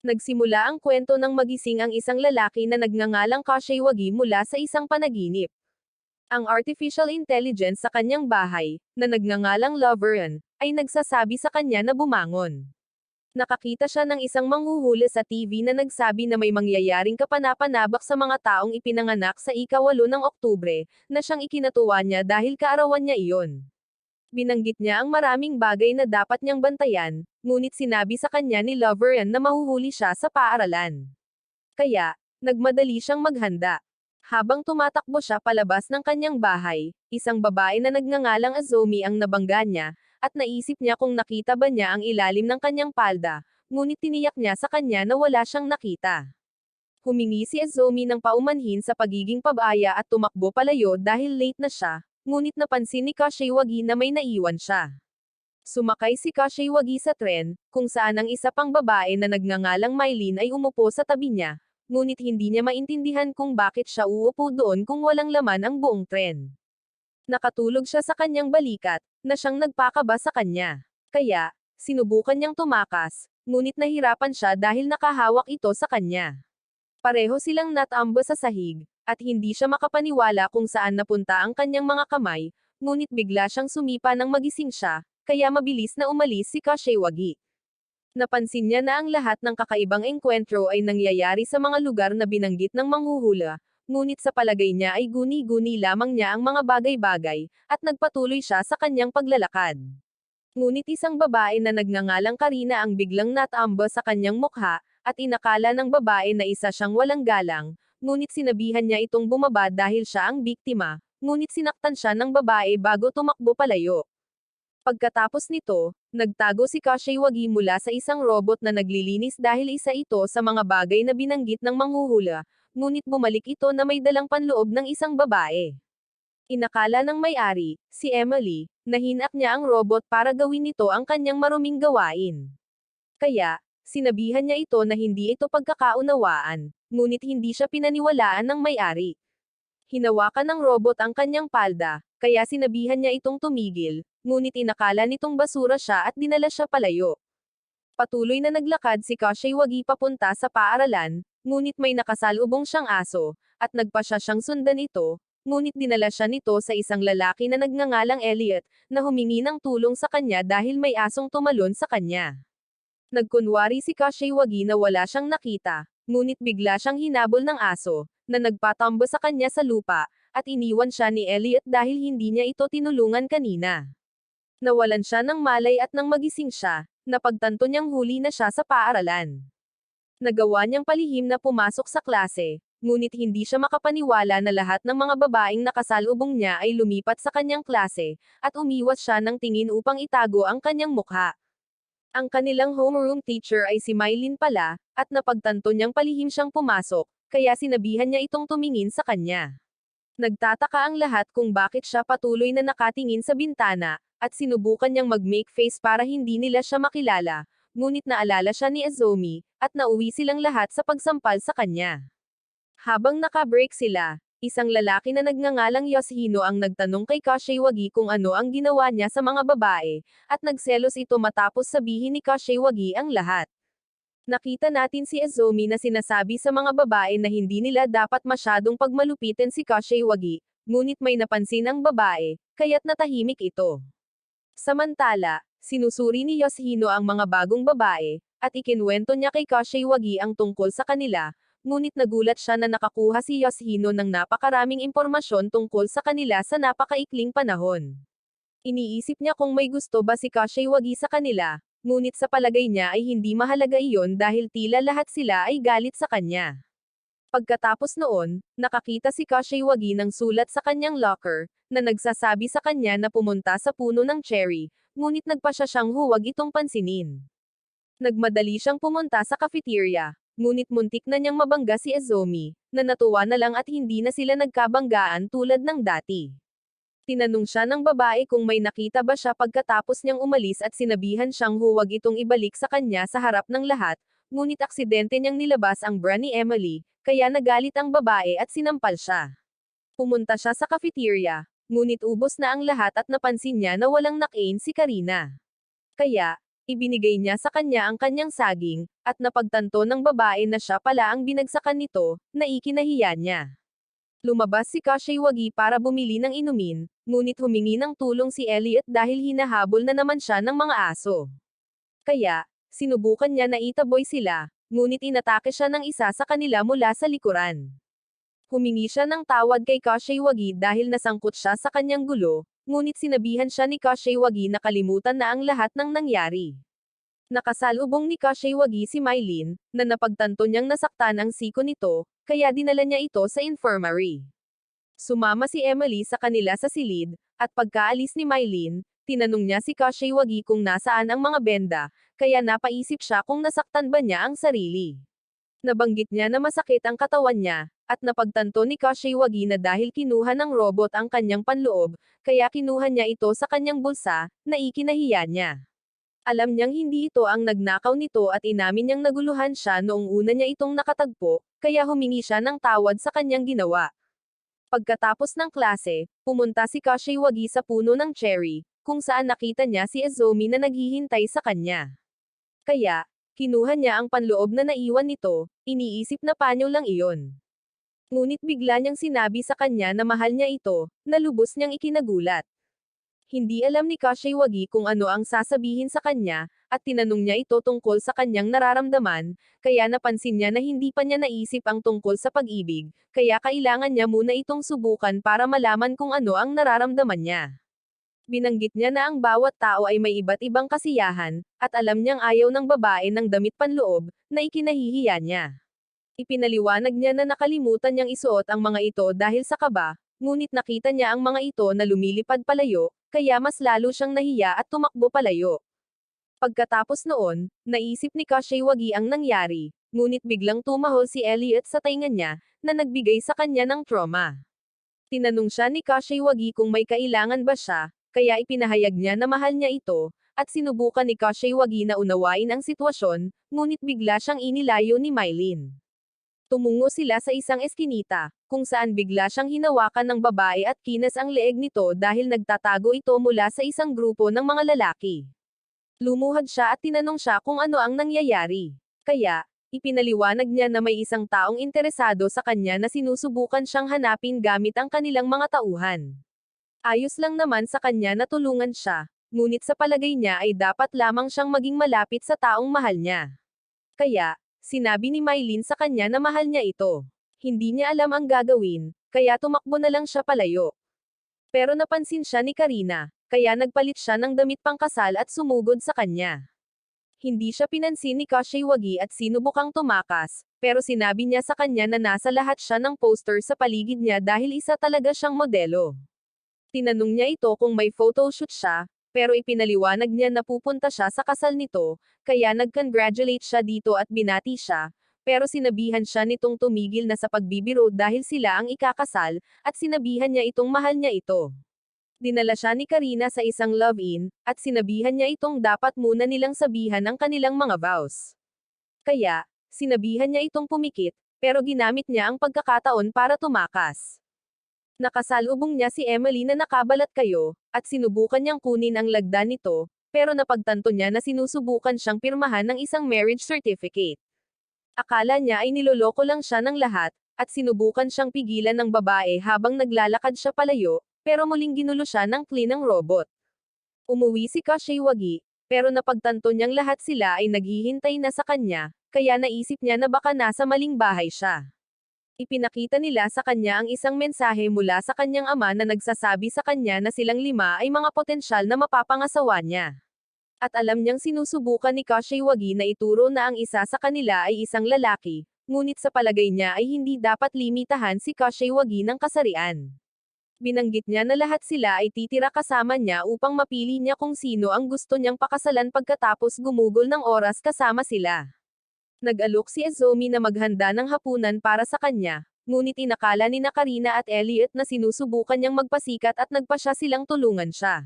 Nagsimula ang kwento ng magising ang isang lalaki na nagngangalang Kashiwagi mula sa isang panaginip. Ang artificial intelligence sa kanyang bahay, na nagngangalang Loveran, ay nagsasabi sa kanya na bumangon. Nakakita siya ng isang manghuhuli sa TV na nagsabi na may mangyayaring kapanapanabak sa mga taong ipinanganak sa ika-8 ng Oktubre, na siyang ikinatuwa niya dahil kaarawan niya iyon. Binanggit niya ang maraming bagay na dapat niyang bantayan, ngunit sinabi sa kanya ni Loveran na mahuhuli siya sa paaralan. Kaya, nagmadali siyang maghanda. Habang tumatakbo siya palabas ng kanyang bahay, isang babae na nagngangalang Azumi ang nabangga niya, at naisip niya kung nakita ba niya ang ilalim ng kanyang palda, ngunit tiniyak niya sa kanya na wala siyang nakita. Humingi si Azumi ng paumanhin sa pagiging pabaya at tumakbo palayo dahil late na siya, ngunit napansin ni Kashiwagi na may naiwan siya. Sumakay si Kashiwagi sa tren, kung saan ang isa pang babae na nagngangalang Mylene ay umupo sa tabi niya, ngunit hindi niya maintindihan kung bakit siya uupo doon kung walang laman ang buong tren. Nakatulog siya sa kanyang balikat, na siyang nagpakaba sa kanya. Kaya, sinubukan niyang tumakas, ngunit nahirapan siya dahil nakahawak ito sa kanya. Pareho silang natamba sa sahig, at hindi siya makapaniwala kung saan napunta ang kanyang mga kamay, ngunit bigla siyang sumipa nang magising siya, kaya mabilis na umalis si Kashiwagi. Napansin niya na ang lahat ng kakaibang engkwentro ay nangyayari sa mga lugar na binanggit ng manghuhula, ngunit sa palagay niya ay guni-guni lamang niya ang mga bagay-bagay, at nagpatuloy siya sa kanyang paglalakad. Ngunit isang babae na nagngangalang Karina ang biglang natamba sa kanyang mukha, at inakala ng babae na isa siyang walang galang, ngunit sinabihan niya itong bumaba dahil siya ang biktima, ngunit sinaktan siya ng babae bago tumakbo palayo. Pagkatapos nito, nagtago si Kashiwagi mula sa isang robot na naglilinis dahil isa ito sa mga bagay na binanggit ng manghuhula, ngunit bumalik ito na may dalang panloob ng isang babae. Inakala ng may-ari, si Emily, na hinak niya ang robot para gawin nito ang kanyang maruming gawain. Kaya, sinabihan niya ito na hindi ito pagkakaunawaan, ngunit hindi siya pinaniwalaan ng may-ari. Hinawakan ng robot ang kanyang palda, kaya sinabihan niya itong tumigil, ngunit inakala nitong basura siya at dinala siya palayo. Patuloy na naglakad si Kashiwagi papunta sa paaralan, ngunit may nakasalubong siyang aso, at nagpa siya siyang sundan ito, ngunit dinala siya nito sa isang lalaki na nagngangalang Elliot, na humingi ng tulong sa kanya dahil may asong tumalon sa kanya. Nagkunwari si Kashiwagi na wala siyang nakita, ngunit bigla siyang hinabol ng aso, na nagpatambo sa kanya sa lupa, at iniwan siya ni Elliot dahil hindi niya ito tinulungan kanina. Nawalan siya ng malay at nang magising siya, napagtanto niyang huli na siya sa paaralan. Nagawa niyang palihim na pumasok sa klase, ngunit hindi siya makapaniwala na lahat ng mga babaeng nakasalubong niya ay lumipat sa kanyang klase, at umiwas siya ng tingin upang itago ang kanyang mukha. Ang kanilang homeroom teacher ay si Mylene pala, at napagtanto niyang palihim siyang pumasok, kaya sinabihan niya itong tumingin sa kanya. Nagtataka ang lahat kung bakit siya patuloy na nakatingin sa bintana, at sinubukan niyang mag-make face para hindi nila siya makilala, ngunit naalala siya ni Azumi, at nauwi silang lahat sa pagsampal sa kanya. Habang naka-break sila, isang lalaki na nagngangalang Yoshino ang nagtanong kay Kashiwagi kung ano ang ginawa niya sa mga babae, at nagselos ito matapos sabihin ni Kashiwagi ang lahat. Nakita natin si Azumi na sinasabi sa mga babae na hindi nila dapat masyadong pagmalupitin si Kashiwagi, ngunit may napansin ang babae, kaya't natahimik ito. Samantala, sinusuri ni Yoshino ang mga bagong babae, at ikinwento niya kay Kashiwagi ang tungkol sa kanila, ngunit nagulat siya na nakakuha si Yoshino ng napakaraming impormasyon tungkol sa kanila sa napakaikling panahon. Iniisip niya kung may gusto ba si Kashiwagi sa kanila, ngunit sa palagay niya ay hindi mahalaga iyon dahil tila lahat sila ay galit sa kanya. Pagkatapos noon, nakakita si Kashiwagi ng sulat sa kanyang locker, na nagsasabi sa kanya na pumunta sa puno ng cherry, ngunit nagpa siya siyang huwag itong pansinin. Nagmadali siyang pumunta sa cafeteria, ngunit muntik na niyang mabangga si Azumi, na natuwa na lang at hindi na sila nagkabanggaan tulad ng dati. Tinanong siya ng babae kung may nakita ba siya pagkatapos niyang umalis at sinabihan siyang huwag itong ibalik sa kanya sa harap ng lahat, ngunit aksidente niyang nilabas ang bra ni Emily, kaya nagalit ang babae at sinampal siya. Pumunta siya sa cafeteria, ngunit ubos na ang lahat at napansin niya na walang nakain si Karina. Kaya, ibinigay niya sa kanya ang kanyang saging, at napagtanto ng babae na siya pala ang binagsakan nito, na ikinahiya niya. Lumabas si Kashiwagi para bumili ng inumin, ngunit humingi ng tulong si Elliot dahil hinahabol na naman siya ng mga aso. Kaya, sinubukan niya na itaboy sila, ngunit inatake siya ng isa sa kanila mula sa likuran. Humingi siya ng tawad kay Kashiwagi dahil nasangkot siya sa kanyang gulo, ngunit sinabihan siya ni Kashiwagi na kalimutan na ang lahat ng nangyari. Nakasalubong ni Kashiwagi si Mylene, na napagtanto niyang nasaktan ang siko nito, kaya dinala niya ito sa infirmary. Sumama si Emily sa kanila sa silid, at pagkaalis ni Mylene, tinanong niya si Kashiwagi kung nasaan ang mga benda, kaya napaisip siya kung nasaktan ba niya ang sarili. Nabanggit niya na masakit ang katawan niya, at napagtanto ni Kashiwagi na dahil kinuha ng robot ang kanyang panloob, kaya kinuha niya ito sa kanyang bulsa, na ikinahiya niya. Alam niyang hindi ito ang nagnakaw nito at inamin niyang naguluhan siya noong una niya itong nakatagpo, kaya humingi siya ng tawad sa kanyang ginawa. Pagkatapos ng klase, pumunta si Kashiwagi sa puno ng cherry, kung saan nakita niya si Ezomi na naghihintay sa kanya. Kaya, kinuha niya ang panloob na naiwan nito, iniisip na panyo lang iyon. Ngunit bigla niyang sinabi sa kanya na mahal niya ito, na lubos niyang ikinagulat. Hindi alam ni Kashiwagi kung ano ang sasabihin sa kanya, at tinanong niya ito tungkol sa kanyang nararamdaman, kaya napansin niya na hindi pa niya naisip ang tungkol sa pag-ibig, kaya kailangan niya muna itong subukan para malaman kung ano ang nararamdaman niya. Binanggit niya na ang bawat tao ay may iba't ibang kasiyahan, at alam niyang ayaw ng babae ng damit panloob, na ikinahihiya niya. Ipinaliwanag niya na nakalimutan niyang isuot ang mga ito dahil sa kaba, ngunit nakita niya ang mga ito na lumilipad palayo, kaya mas lalo siyang nahiya at tumakbo palayo. Pagkatapos noon, naisip ni Kashiwagi ang nangyari, ngunit biglang tumahol si Elliot sa tainga niya, na nagbigay sa kanya ng trauma. Tinanong siya ni Kashiwagi kung may kailangan ba siya, kaya ipinahayag niya na mahal niya ito, at sinubukan ni Kashiwagi na unawain ang sitwasyon, ngunit bigla siyang inilayo ni Mylene. Tumungo sila sa isang eskinita, kung saan bigla siyang hinawakan ng babae at kinas ang leeg nito dahil nagtatago ito mula sa isang grupo ng mga lalaki. Lumuhad siya at tinanong siya kung ano ang nangyayari. Kaya, ipinaliwanag niya na may isang taong interesado sa kanya na sinusubukan siyang hanapin gamit ang kanilang mga tauhan. Ayos lang naman sa kanya na tulungan siya, ngunit sa palagay niya ay dapat lamang siyang maging malapit sa taong mahal niya. Kaya, sinabi ni Mylene sa kanya na mahal niya ito. Hindi niya alam ang gagawin, kaya tumakbo na lang siya palayo. Pero napansin siya ni Karina, kaya nagpalit siya ng damit pangkasal at sumugod sa kanya. Hindi siya pinansin ni Kashiwagi at sinubukang tumakas, pero sinabi niya sa kanya na nasa lahat siya ng poster sa paligid niya dahil isa talaga siyang modelo. Tinanong niya ito kung may photoshoot siya, pero ipinaliwanag niya na pupunta siya sa kasal nito, kaya nag-congratulate siya dito at binati siya, pero sinabihan siya nitong tumigil na sa pagbibiro dahil sila ang ikakasal, at sinabihan niya itong mahal niya ito. Dinala siya ni Karina sa isang love-in, at sinabihan niya itong dapat muna nilang sabihan ang kanilang mga vows. Kaya, sinabihan niya itong pumikit, pero ginamit niya ang pagkakataon para tumakas. Nakasalubong niya si Emily na nakabalat kayo, at sinubukan niyang kunin ang lagda nito, pero napagtanto niya na sinusubukan siyang pirmahan ng isang marriage certificate. Akala niya ay niloloko lang siya ng lahat, at sinubukan siyang pigilan ng babae habang naglalakad siya palayo, pero muling ginulo siya ng klinang robot. Umuwi si Kashiwagi, pero napagtanto niyang lahat sila ay naghihintay na sa kanya, kaya naisip niya na baka nasa maling bahay siya. Ipinakita nila sa kanya ang isang mensahe mula sa kanyang ama na nagsasabi sa kanya na silang 5 ay mga potensyal na mapapangasawa niya. At alam niyang sinusubukan ni Kashiwagi na ituro na ang isa sa kanila ay isang lalaki, ngunit sa palagay niya ay hindi dapat limitahan si Kashiwagi ng kasarian. Binanggit niya na lahat sila ay titira kasama niya upang mapili niya kung sino ang gusto niyang pakasalan pagkatapos gumugol ng oras kasama sila. Nag-alok si Ezomi na maghanda ng hapunan para sa kanya, ngunit inakala ni Karina at Elliot na sinusubukan niyang magpasikat at nagpasya silang tulungan siya.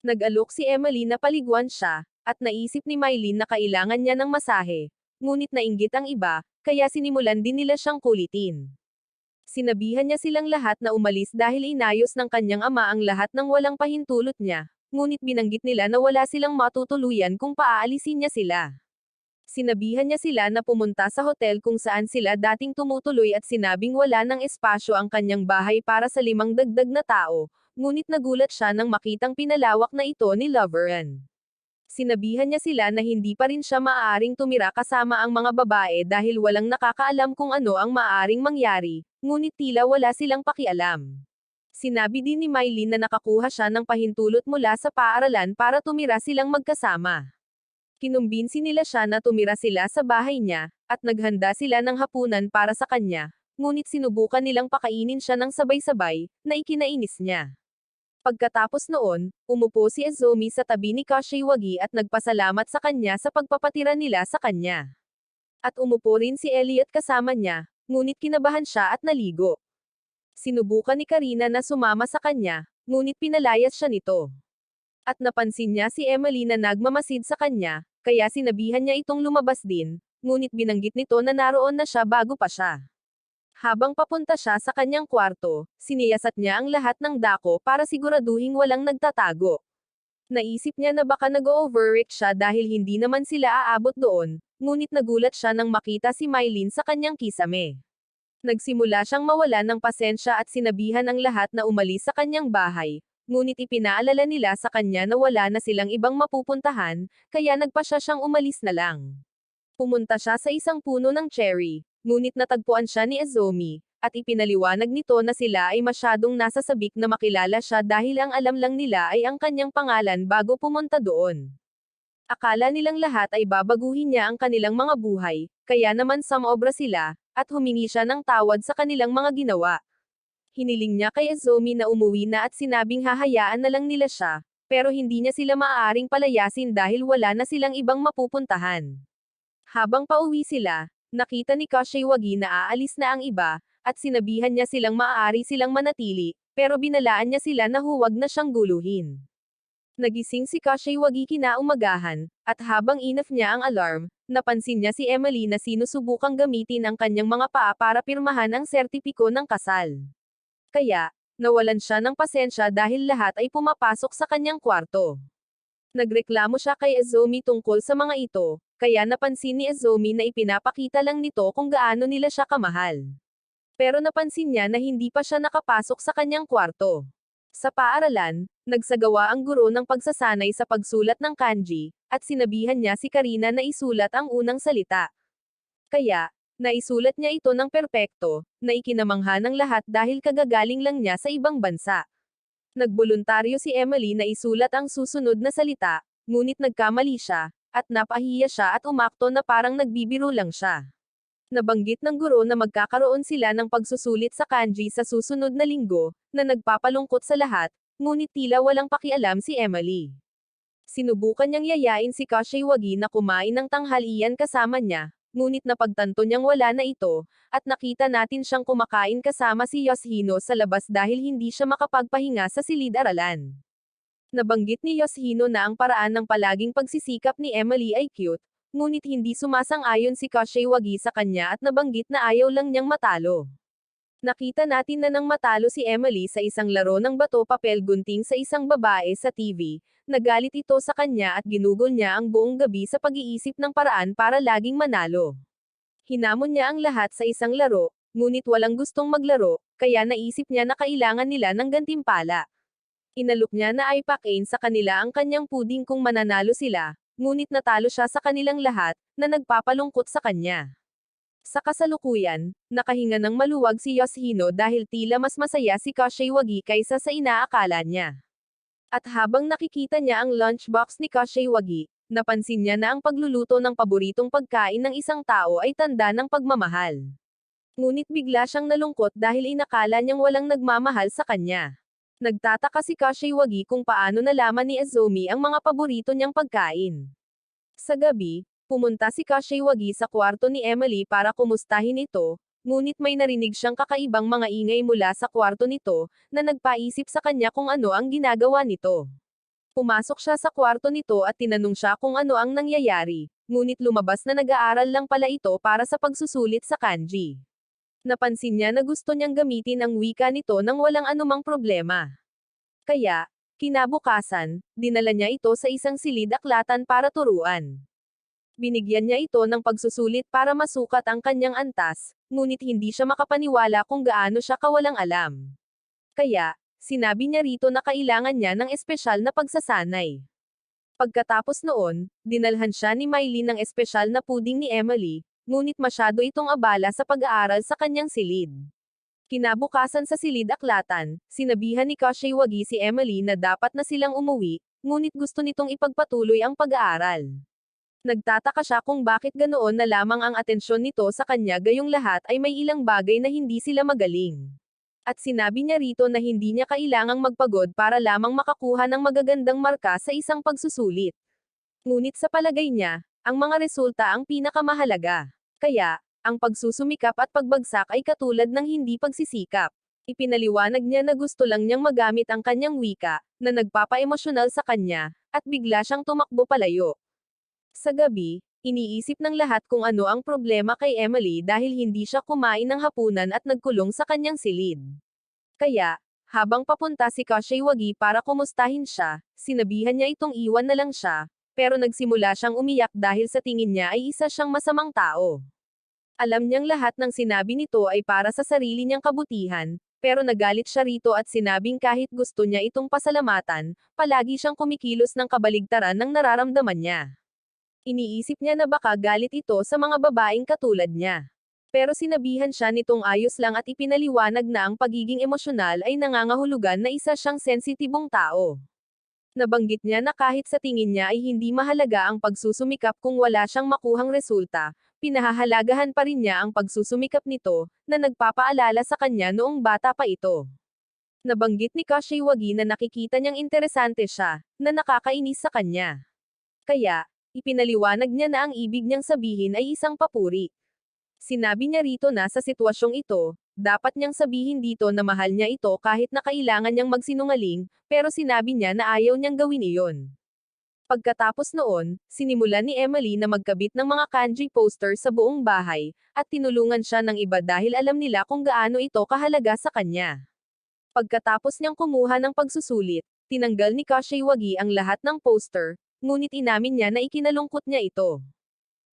Nag-alok si Emily na paliguan siya, at naisip ni Mylene na kailangan niya ng masahe, ngunit nainggit ang iba, kaya sinimulan din nila siyang kulitin. Sinabihan niya silang lahat na umalis dahil inayos ng kanyang ama ang lahat ng walang pahintulot niya, ngunit binanggit nila na wala silang matutuluyan kung paaalisin niya sila. Sinabihan niya sila na pumunta sa hotel kung saan sila dating tumutuloy at sinabing wala ng espasyo ang kanyang bahay para sa 5 dagdag na tao, ngunit nagulat siya nang makitang pinalawak na ito ni Loveren. Sinabihan niya sila na hindi pa rin siya maaaring tumira kasama ang mga babae dahil walang nakakaalam kung ano ang maaaring mangyari, ngunit tila wala silang pakialam. Sinabi din ni Mylene na nakakuha siya ng pahintulot mula sa paaralan para tumira silang magkasama. Kinumbinsi nila siya na tumira sila sa bahay niya, at naghanda sila ng hapunan para sa kanya, ngunit sinubukan nilang pakainin siya ng sabay-sabay, na ikinainis niya. Pagkatapos noon, umupo si Azumi sa tabi ni Kashiwagi at nagpasalamat sa kanya sa pagpapatira nila sa kanya. At umupo rin si Elliot kasama niya, ngunit kinabahan siya at naligo. Sinubukan ni Karina na sumama sa kanya, ngunit pinalayas siya nito. At napansin niya si Emily na nagmamasid sa kanya, kaya sinabihan niya itong lumabas din, ngunit binanggit nito na naroon na siya bago pa siya. Habang papunta siya sa kanyang kwarto, siniyasat niya ang lahat ng dako para siguraduhing walang nagtatago. Naisip niya na baka nag-overreact siya dahil hindi naman sila aabot doon, ngunit nagulat siya nang makita si Mylene sa kanyang kisame. Nagsimula siyang mawalan ng pasensya at sinabihan ang lahat na umalis sa kanyang bahay, ngunit ipinaalala nila sa kanya na wala na silang ibang mapupuntahan, kaya nagpasya siyang umalis na lang. Pumunta siya sa isang puno ng cherry, ngunit natagpuan siya ni Azumi, at ipinaliwanag nito na sila ay masyadong nasasabik na makilala siya dahil ang alam lang nila ay ang kanyang pangalan bago pumunta doon. Akala nilang lahat ay babaguhin niya ang kanilang mga buhay, kaya naman samobra sila, at humingi siya ng tawad sa kanilang mga ginawa. Hiniling niya kay Azumi na umuwi na at sinabing hahayaan na lang nila siya, pero hindi niya sila maaaring palayasin dahil wala na silang ibang mapupuntahan. Habang pauwi sila, nakita ni Kashiwagi na aalis na ang iba, at sinabihan niya silang maaari silang manatili, pero binalaan niya sila na huwag na siyang guluhin. Nagising si Kashiwagi kinaumagahan, at habang inaf niya ang alarm, napansin niya si Emily na sinusubukang gamitin ang kanyang mga paa para pirmahan ang sertipiko ng kasal. Kaya, nawalan siya ng pasensya dahil lahat ay pumapasok sa kanyang kwarto. Nagreklamo siya kay Azumi tungkol sa mga ito, kaya napansin ni Azumi na ipinapakita lang nito kung gaano nila siya kamahal. Pero napansin niya na hindi pa siya nakapasok sa kanyang kwarto. Sa paaralan, nagsagawa ang guro ng pagsasanay sa pagsulat ng kanji, at sinabihan niya si Karina na isulat ang unang salita. Kaya, naisulat niya ito ng perpekto, na ikinamangha ng lahat dahil kagagaling lang niya sa ibang bansa. Nagboluntaryo si Emily na isulat ang susunod na salita, ngunit nagkamali siya, at napahiya siya at umakto na parang nagbibiro lang siya. Nabanggit ng guro na magkakaroon sila ng pagsusulit sa kanji sa susunod na linggo, na nagpapalungkot sa lahat, ngunit tila walang pakialam si Emily. Sinubukan niyang yayain si Kashiwagi na kumain ng tanghalian kasama niya, ngunit napagtanto niyang wala na ito, at nakita natin siyang kumakain kasama si Yoshino sa labas dahil hindi siya makapagpahinga sa silid-aralan. Nabanggit ni Yoshino na ang paraan ng palaging pagsisikap ni Emily ay cute, ngunit hindi sumasang-ayon si Kashiwagi sa kanya at nabanggit na ayaw lang niyang matalo. Nakita natin na nang matalo si Emily sa isang laro ng bato-papel gunting sa isang babae sa TV, nagalit ito sa kanya at ginugol niya ang buong gabi sa pag-iisip ng paraan para laging manalo. Hinamon niya ang lahat sa isang laro, ngunit walang gustong maglaro, kaya naisip niya na kailangan nila ng gantimpala. Inalok niya na ipakin sa kanila ang kanyang puding kung mananalo sila, ngunit natalo siya sa kanilang lahat, na nagpapalungkot sa kanya. Sa kasalukuyan, nakahinga ng maluwag si Yoshino dahil tila mas masaya si Kashiwagi kaysa sa inaakala niya. At habang nakikita niya ang lunchbox ni Kashiwagi, napansin niya na ang pagluluto ng paboritong pagkain ng isang tao ay tanda ng pagmamahal. Ngunit bigla siyang nalungkot dahil inakala niyang walang nagmamahal sa kanya. Nagtataka si Kashiwagi kung paano nalaman ni Azumi ang mga paborito niyang pagkain. Sa gabi, pumunta si Kashiwagi sa kwarto ni Emily para kumustahin ito, ngunit may narinig siyang kakaibang mga ingay mula sa kwarto nito, na nagpaisip sa kanya kung ano ang ginagawa nito. Pumasok siya sa kwarto nito at tinanong siya kung ano ang nangyayari, ngunit lumabas na nag-aaral lang pala ito para sa pagsusulit sa kanji. Napansin niya na gusto niyang gamitin ang wika nito nang walang anumang problema. Kaya, Kinabukasan, dinala niya ito sa isang silid-aklatan para turuan. Binigyan niya ito ng pagsusulit para masukat ang kanyang antas, ngunit hindi siya makapaniwala kung gaano siya kawalang alam. Kaya, sinabi niya rito na kailangan niya ng espesyal na pagsasanay. Pagkatapos noon, dinalhan siya ni Miley ng espesyal na puding ni Emily, ngunit masyado itong abala sa pag-aaral sa kanyang silid. Kinabukasan sa silid-aklatan, sinabihan ni Kashiwagi si Emily na dapat na silang umuwi, ngunit gusto nitong ipagpatuloy ang pag-aaral. Nagtataka siya kung bakit ganoon na lamang ang atensyon nito sa kanya gayong lahat ay may ilang bagay na hindi sila magaling. At sinabi niya rito na hindi niya kailangang magpagod para lamang makakuha ng magagandang marka sa isang pagsusulit. Ngunit sa palagay niya, ang mga resulta ang pinakamahalaga. Kaya, ang pagsusumikap at pagbagsak ay katulad ng hindi pagsisikap. Ipinaliwanag niya na gusto lang niyang magamit ang kanyang wika, na nagpapa-emosyonal sa kanya, at bigla siyang tumakbo palayo. Sa gabi, iniisip ng lahat kung ano ang problema kay Emily dahil hindi siya kumain ng hapunan at nagkulong sa kanyang silid. Kaya, habang papunta si Kashiwagi para kumustahin siya, sinabihan niya itong iwan na lang siya, pero nagsimula siyang umiyak dahil sa tingin niya ay isa siyang masamang tao. Alam niyang lahat ng sinabi nito ay para sa sarili niyang kabutihan, pero nagalit siya rito at sinabing kahit gusto niya itong pasalamatan, palagi siyang kumikilos ng kabaligtaran ng nararamdaman niya. Iniisip niya na baka galit ito sa mga babaeng katulad niya. Pero sinabihan siya nitong ayos lang at ipinaliwanag na ang pagiging emosyonal ay nangangahulugan na isa siyang sensitibong tao. Nabanggit niya na kahit sa tingin niya ay hindi mahalaga ang pagsusumikap kung wala siyang makuhang resulta, pinahahalagahan pa rin niya ang pagsusumikap nito, na nagpapaalala sa kanya noong bata pa ito. Nabanggit ni Kashiwagi na nakikita niyang interesante siya, na nakakainis sa kanya. Kaya, ipinaliwanag niya na ang ibig niyang sabihin ay isang papuri. Sinabi niya rito na sa sitwasyong ito, dapat niyang sabihin dito na mahal niya ito kahit na kailangan niyang magsinungaling, pero sinabi niya na ayaw niyang gawin iyon. Pagkatapos noon, sinimulan ni Emily na magkabit ng mga kanji poster sa buong bahay, at tinulungan siya ng iba dahil alam nila kung gaano ito kahalaga sa kanya. Pagkatapos niyang kumuha ng pagsusulit, tinanggal ni Kashiwagi ang lahat ng poster, ngunit inamin niya na ikinalungkot niya ito.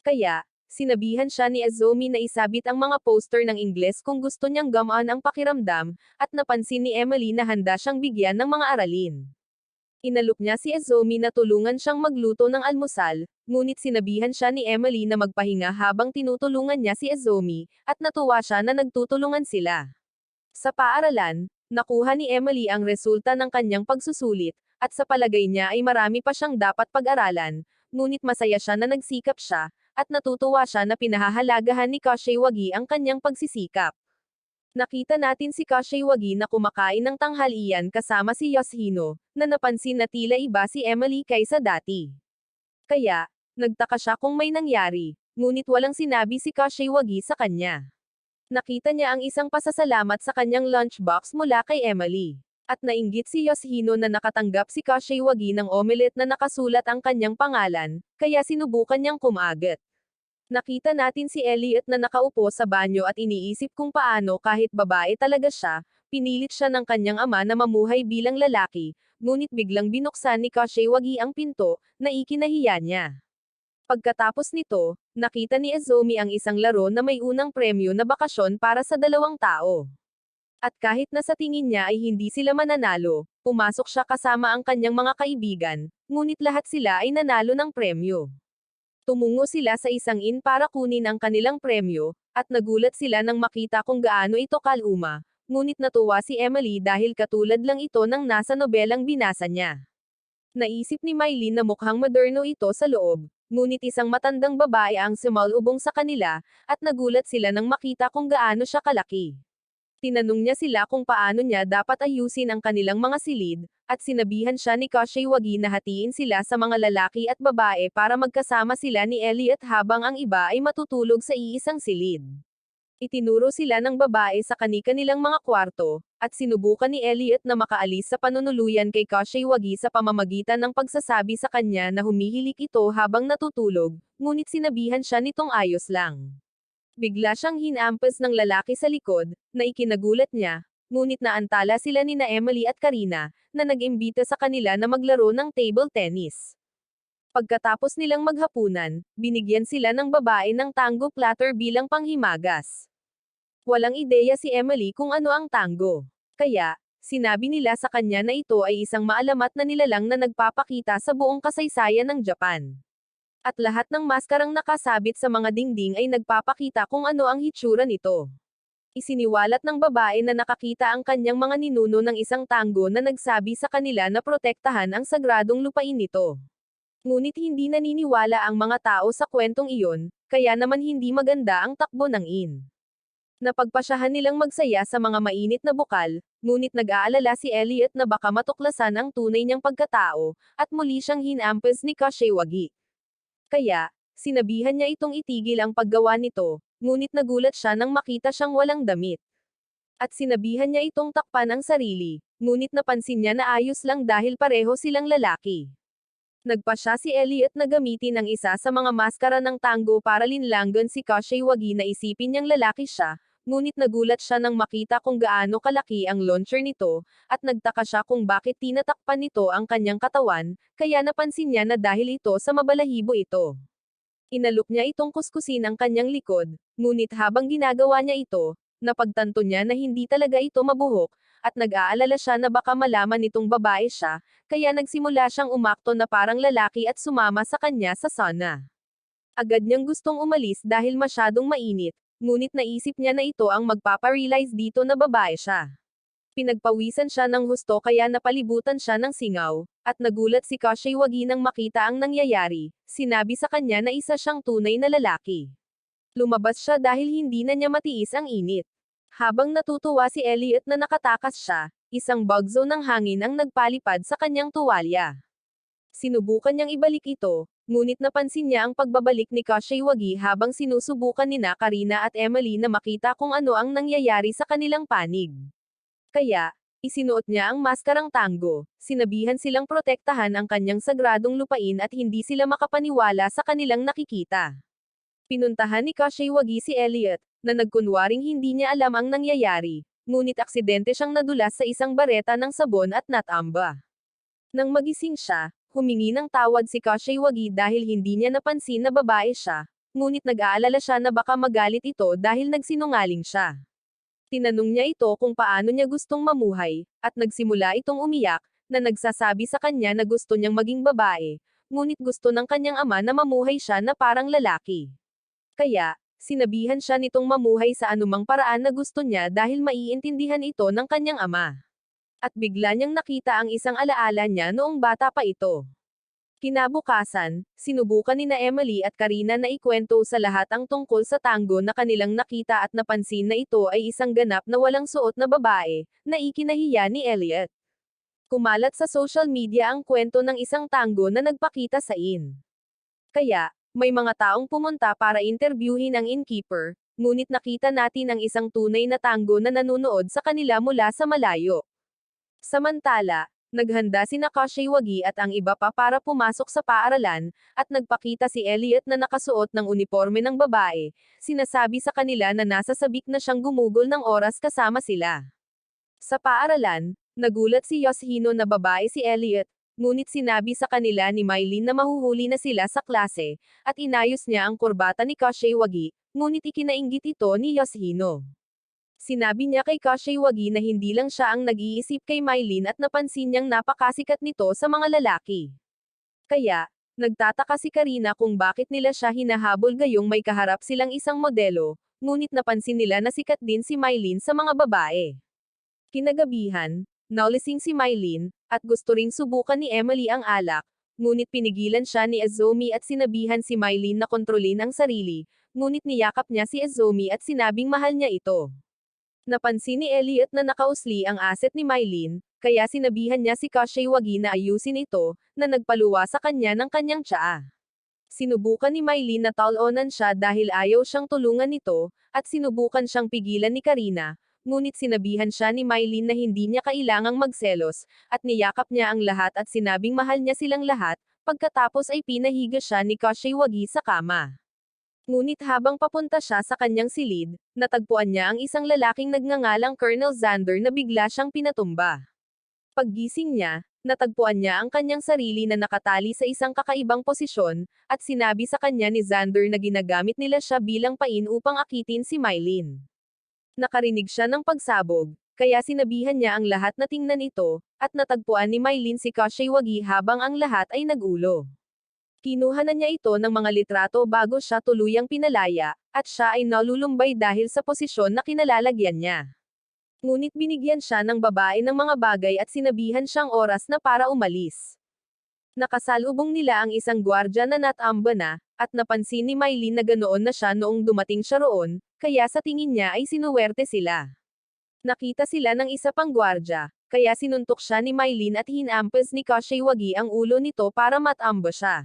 Kaya, sinabihan siya ni Azumi na isabit ang mga poster ng Ingles kung gusto niyang gamaan ang pakiramdam, at napansin ni Emily na handa siyang bigyan ng mga aralin. Inalok niya si Azumi na tulungan siyang magluto ng almusal, ngunit sinabihan siya ni Emily na magpahinga habang tinutulungan niya si Azumi, at natuwa siya na nagtutulungan sila. Sa paaralan, nakuha ni Emily ang resulta ng kanyang pagsusulit, at sa palagay niya ay marami pa siyang dapat pag-aralan, ngunit masaya siya na nagsikap siya, at natutuwa siya na pinahahalagahan ni Kashiwagi ang kanyang pagsisikap. Nakita natin si Kashiwagi na kumakain ng tanghalian kasama si Yoshino, na napansin na tila iba si Emily kaysa dati. Kaya, nagtaka siya kung may nangyari, ngunit walang sinabi si Kashiwagi sa kanya. Nakita niya ang isang pasasalamat sa kanyang lunchbox mula kay Emily. At nainggit si Yoshino na nakatanggap si Kashiwagi ng omelette na nakasulat ang kanyang pangalan, kaya sinubukan niyang kumagat. Nakita natin si Elliot na nakaupo sa banyo at iniisip kung paano kahit babae talaga siya, pinilit siya ng kanyang ama na mamuhay bilang lalaki, ngunit biglang binuksan ni Kashiwagi ang pinto, na ikinahiya niya. Pagkatapos nito, nakita ni Azumi ang isang laro na may unang premyo na bakasyon para sa 2 tao. At kahit na sa tingin niya ay hindi sila mananalo, pumasok siya kasama ang kanyang mga kaibigan, ngunit lahat sila ay nanalo ng premyo. Tumungo sila sa isang inn para kunin ang kanilang premyo, at nagulat sila nang makita kung gaano ito kaluma, ngunit natuwa si Emily dahil katulad lang ito ng nasa nobelang binasa niya. Naisip ni Miley na mukhang moderno ito sa loob, ngunit isang matandang babae ang sumalubong sa kanila, at nagulat sila nang makita kung gaano siya kalaki. Tinanong niya sila kung paano niya dapat ayusin ang kanilang mga silid, at sinabihan siya ni Kashiwagi na hatiin sila sa mga lalaki at babae para magkasama sila ni Elliot habang ang iba ay matutulog sa iisang silid. Itinuro sila ng babae sa kani-kanilang mga kwarto, at sinubukan ni Elliot na makaalis sa panunuluyan kay Kashiwagi sa pamamagitan ng pagsasabi sa kanya na humihilik ito habang natutulog, ngunit sinabihan siya nitong ayos lang. Bigla siyang hinampas ng lalaki sa likod, na ikinagulat niya, ngunit naantala sila nina Emily at Karina, na nag-imbita sa kanila na maglaro ng table tennis. Pagkatapos nilang maghapunan, binigyan sila ng babae ng tango platter bilang panghimagas. Walang ideya si Emily kung ano ang tango. Kaya, sinabi nila sa kanya na ito ay isang maalamat na nilalang na nagpapakita sa buong kasaysayan ng Japan. At lahat ng maskarang nakasabit sa mga dingding ay nagpapakita kung ano ang hitsura nito. Isiniwalat ng babae na nakakita ang kanyang mga ninuno ng isang tango na nagsabi sa kanila na protektahan ang sagradong lupain nito. Ngunit hindi naniniwala ang mga tao sa kwentong iyon, kaya naman hindi maganda ang takbo ng inn. Napagpasyahan nilang magsaya sa mga mainit na bukal, ngunit nag-aalala si Elliot na baka matuklasan ang tunay niyang pagkatao, at muli siyang hinampes ni Kashiwagi. Kaya, sinabihan niya itong itigil ang paggawa nito, ngunit nagulat siya nang makita siyang walang damit. At sinabihan niya itong takpan ang sarili, ngunit napansin niya na ayos lang dahil pareho silang lalaki. Nagpasya si Elliot na gamitin ang isa sa mga maskara ng tango para linlanggan si Kashiwagi na isipin niyang lalaki siya, ngunit nagulat siya nang makita kung gaano kalaki ang launcher nito, at nagtaka siya kung bakit tinatakpan nito ang kanyang katawan, kaya napansin niya na dahil ito sa mabalahibo ito. Inalok niya itong kuskusin ang kanyang likod, ngunit habang ginagawa niya ito, napagtanto niya na hindi talaga ito mabuhok, at nag-aalala siya na baka malaman nitong babae siya, kaya nagsimula siyang umakto na parang lalaki at sumama sa kanya sa sauna. Agad niyang gustong umalis dahil masyadong mainit, ngunit naisip niya na ito ang magpaparealize dito na babae siya. Pinagpawisan siya ng husto kaya napalibutan siya ng singaw, at nagulat si Kashiwagi nang makita ang nangyayari, sinabi sa kanya na isa siyang tunay na lalaki. Lumabas siya dahil hindi na niya matiis ang init. Habang natutuwa si Elliot na nakatakas siya, isang bagzo ng hangin ang nagpalipad sa kanyang tuwalya. Sinubukan niyang ibalik ito, ngunit napansin niya ang pagbabalik ni Kashiwagi habang sinusubukan nina Karina at Emily na makita kung ano ang nangyayari sa kanilang panig. Kaya, isinuot niya ang maskarang tango, sinabihan silang protektahan ang kanyang sagradong lupain at hindi sila makapaniwala sa kanilang nakikita. Pinuntahan ni Kashiwagi si Elliot, na nagkunwaring hindi niya alam ang nangyayari, ngunit aksidente siyang nadulas sa isang bareta ng sabon at natamba. Nang magising siya, humingi ng tawad si Kashiwagi dahil hindi niya napansin na babae siya, ngunit nag-aalala siya na baka magalit ito dahil nagsinungaling siya. Tinanong niya ito kung paano niya gustong mamuhay, at nagsimula itong umiyak, na nagsasabi sa kanya na gusto niyang maging babae, ngunit gusto ng kanyang ama na mamuhay siya na parang lalaki. Kaya, sinabihan siya nitong mamuhay sa anumang paraan na gusto niya dahil maiintindihan ito ng kanyang ama. At bigla niyang nakita ang isang alaala niya noong bata pa ito. Kinabukasan, sinubukan ni na Emily at Karina na ikwento sa lahat ang tungkol sa tango na kanilang nakita at napansin na ito ay isang ganap na walang suot na babae, na ikinahiya ni Elliot. Kumalat sa social media ang kwento ng isang tango na nagpakita sa inn. Kaya, may mga taong pumunta para interviewin ang innkeeper, ngunit nakita natin ang isang tunay na tango na nanonood sa kanila mula sa malayo. Samantala, naghanda si Kashiwagi at ang iba pa para pumasok sa paaralan, at nagpakita si Elliot na nakasuot ng uniforme ng babae, sinasabi sa kanila na nasa sabik na siyang gumugol ng oras kasama sila. Sa paaralan, nagulat si Yoshino na babae si Elliot, ngunit sinabi sa kanila ni Mylene na mahuhuli na sila sa klase, at inayos niya ang kurbata ni Kashiwagi, ngunit ikinainggit ito ni Yoshino. Sinabi niya kay Kashiwagi na hindi lang siya ang nag-iisip kay Mylene at napansin niyang napakasikat nito sa mga lalaki. Kaya, nagtataka si Karina kung bakit nila siya hinahabol gayong may kaharap silang isang modelo, ngunit napansin nila na sikat din si Mylene sa mga babae. Kinagabihan, naulising si Mylene, at gusto ring subukan ni Emily ang alak, ngunit pinigilan siya ni Azumi at sinabihan si Mylene na kontrolin ang sarili, ngunit niyakap niya si Azumi at sinabing mahal niya ito. Napansin ni Elliot na nakausli ang asset ni Mylene, kaya sinabihan niya si Kashiwagi na ayusin ito, na nagpaluwa sa kanya ng kanyang tsaa. Sinubukan ni Mylene na talonan siya dahil ayaw siyang tulungan nito, at sinubukan siyang pigilan ni Karina, ngunit sinabihan siya ni Mylene na hindi niya kailangang magselos, at niyakap niya ang lahat at sinabing mahal niya silang lahat, pagkatapos ay pinahiga siya ni Kashiwagi sa kama. Ngunit habang papunta siya sa kanyang silid, natagpuan niya ang isang lalaking nagngangalang Colonel Xander na bigla siyang pinatumba. Paggising niya, natagpuan niya ang kanyang sarili na nakatali sa isang kakaibang posisyon, at sinabi sa kanya ni Xander na ginagamit nila siya bilang pain upang akitin si Mylene. Nakarinig siya ng pagsabog, kaya sinabihan niya ang lahat na tingnan ito, at natagpuan ni Mylene si Kashiwagi habang ang lahat ay nagulo. Kinuha na niya ito ng mga litrato bago siya tuluyang pinalaya, at siya ay nalulumbay dahil sa posisyon na kinalalagyan niya. Ngunit binigyan siya ng babae ng mga bagay at sinabihan siyang oras na para umalis. Nakasalubong nila ang isang gwardya na natamba na, at napansin ni Mylene na ganoon na siya noong dumating siya roon, kaya sa tingin niya ay sinuwerte sila. Nakita sila ng isa pang gwardya, kaya sinuntok siya ni Mylene at hinampas ni Kashiwagi ang ulo nito para matamba siya.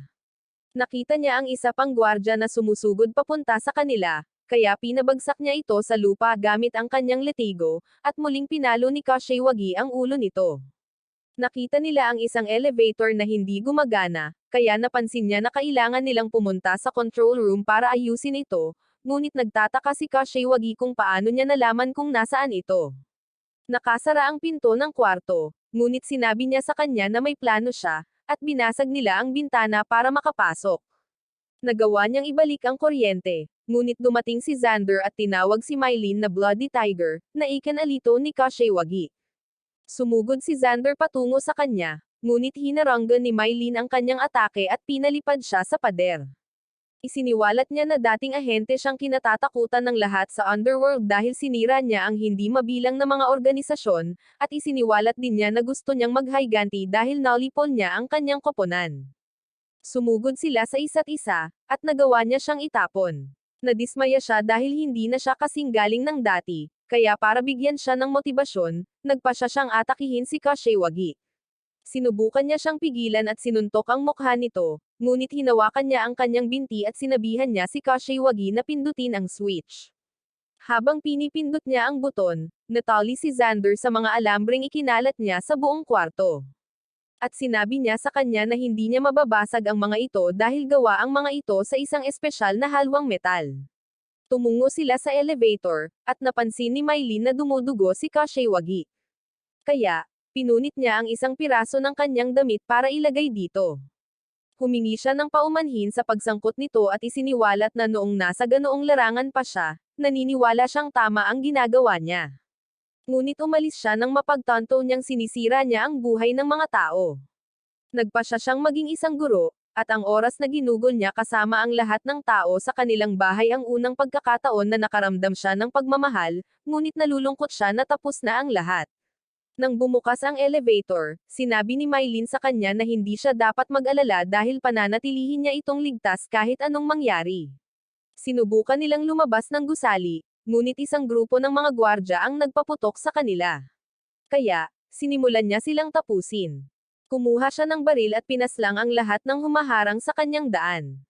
Nakita niya ang isa pang gwardya na sumusugod papunta sa kanila, kaya pinabagsak niya ito sa lupa gamit ang kanyang letigo, at muling pinalo ni Kashiwagi ang ulo nito. Nakita nila ang isang elevator na hindi gumagana, kaya napansin niya na kailangan nilang pumunta sa control room para ayusin ito, ngunit nagtataka si Kashiwagi kung paano niya nalaman kung nasaan ito. Nakasara ang pinto ng kwarto, ngunit sinabi niya sa kanya na may plano siya, at binasag nila ang bintana para makapasok. Nagawa niyang ibalik ang kuryente, ngunit dumating si Xander at tinawag si Mylene na Bloody Tiger, na ikanalito ni Kashiwagi. Sumugod si Xander patungo sa kanya, ngunit hinaranggan ni Mylene ang kanyang atake at pinalipad siya sa pader. Isiniwalat niya na dating ahente siyang kinatatakutan ng lahat sa underworld dahil sinira niya ang hindi mabilang na mga organisasyon, at isiniwalat din niya na gusto niyang maghayganti dahil nalipol niya ang kanyang koponan. Sumugod sila sa isa't isa, at nagawa niya siyang itapon. Nadismaya siya dahil hindi na siya kasing galing ng dati, kaya para bigyan siya ng motibasyon, nagpa siya siyang atakihin si Kashiwagi. Sinubukan niya siyang pigilan at sinuntok ang mukha nito, ngunit hinawakan niya ang kanyang binti at sinabihan niya si Kashiwagi na pindutin ang switch. Habang pinipindot niya ang buton, natali si Xander sa mga alambreng ikinalat niya sa buong kwarto. At sinabi niya sa kanya na hindi niya mababasag ang mga ito dahil gawa ang mga ito sa isang espesyal na halwang metal. Tumungo sila sa elevator, at napansin ni Mylene na dumudugo si Kashiwagi. Kaya, pinunit niya ang isang piraso ng kanyang damit para ilagay dito. Humingi siya ng paumanhin sa pagsangkot nito at isiniwalat na noong nasa ganoong larangan pa siya, naniniwala siyang tama ang ginagawa niya. Ngunit umalis siya nang mapagtanto niyang sinisira niya ang buhay ng mga tao. Nagpa siya siyang maging isang guro, at ang oras na ginugol niya kasama ang lahat ng tao sa kanilang bahay ang unang pagkakataon na nakaramdam siya ng pagmamahal, ngunit nalulungkot siya na tapos na ang lahat. Nang bumukas ang elevator, sinabi ni Mylene sa kanya na hindi siya dapat mag-alala dahil pananatilihin niya itong ligtas kahit anong mangyari. Sinubukan nilang lumabas ng gusali, ngunit isang grupo ng mga gwardya ang nagpaputok sa kanila. Kaya, sinimulan niya silang tapusin. Kumuha siya ng baril at pinaslang ang lahat ng humaharang sa kanyang daan.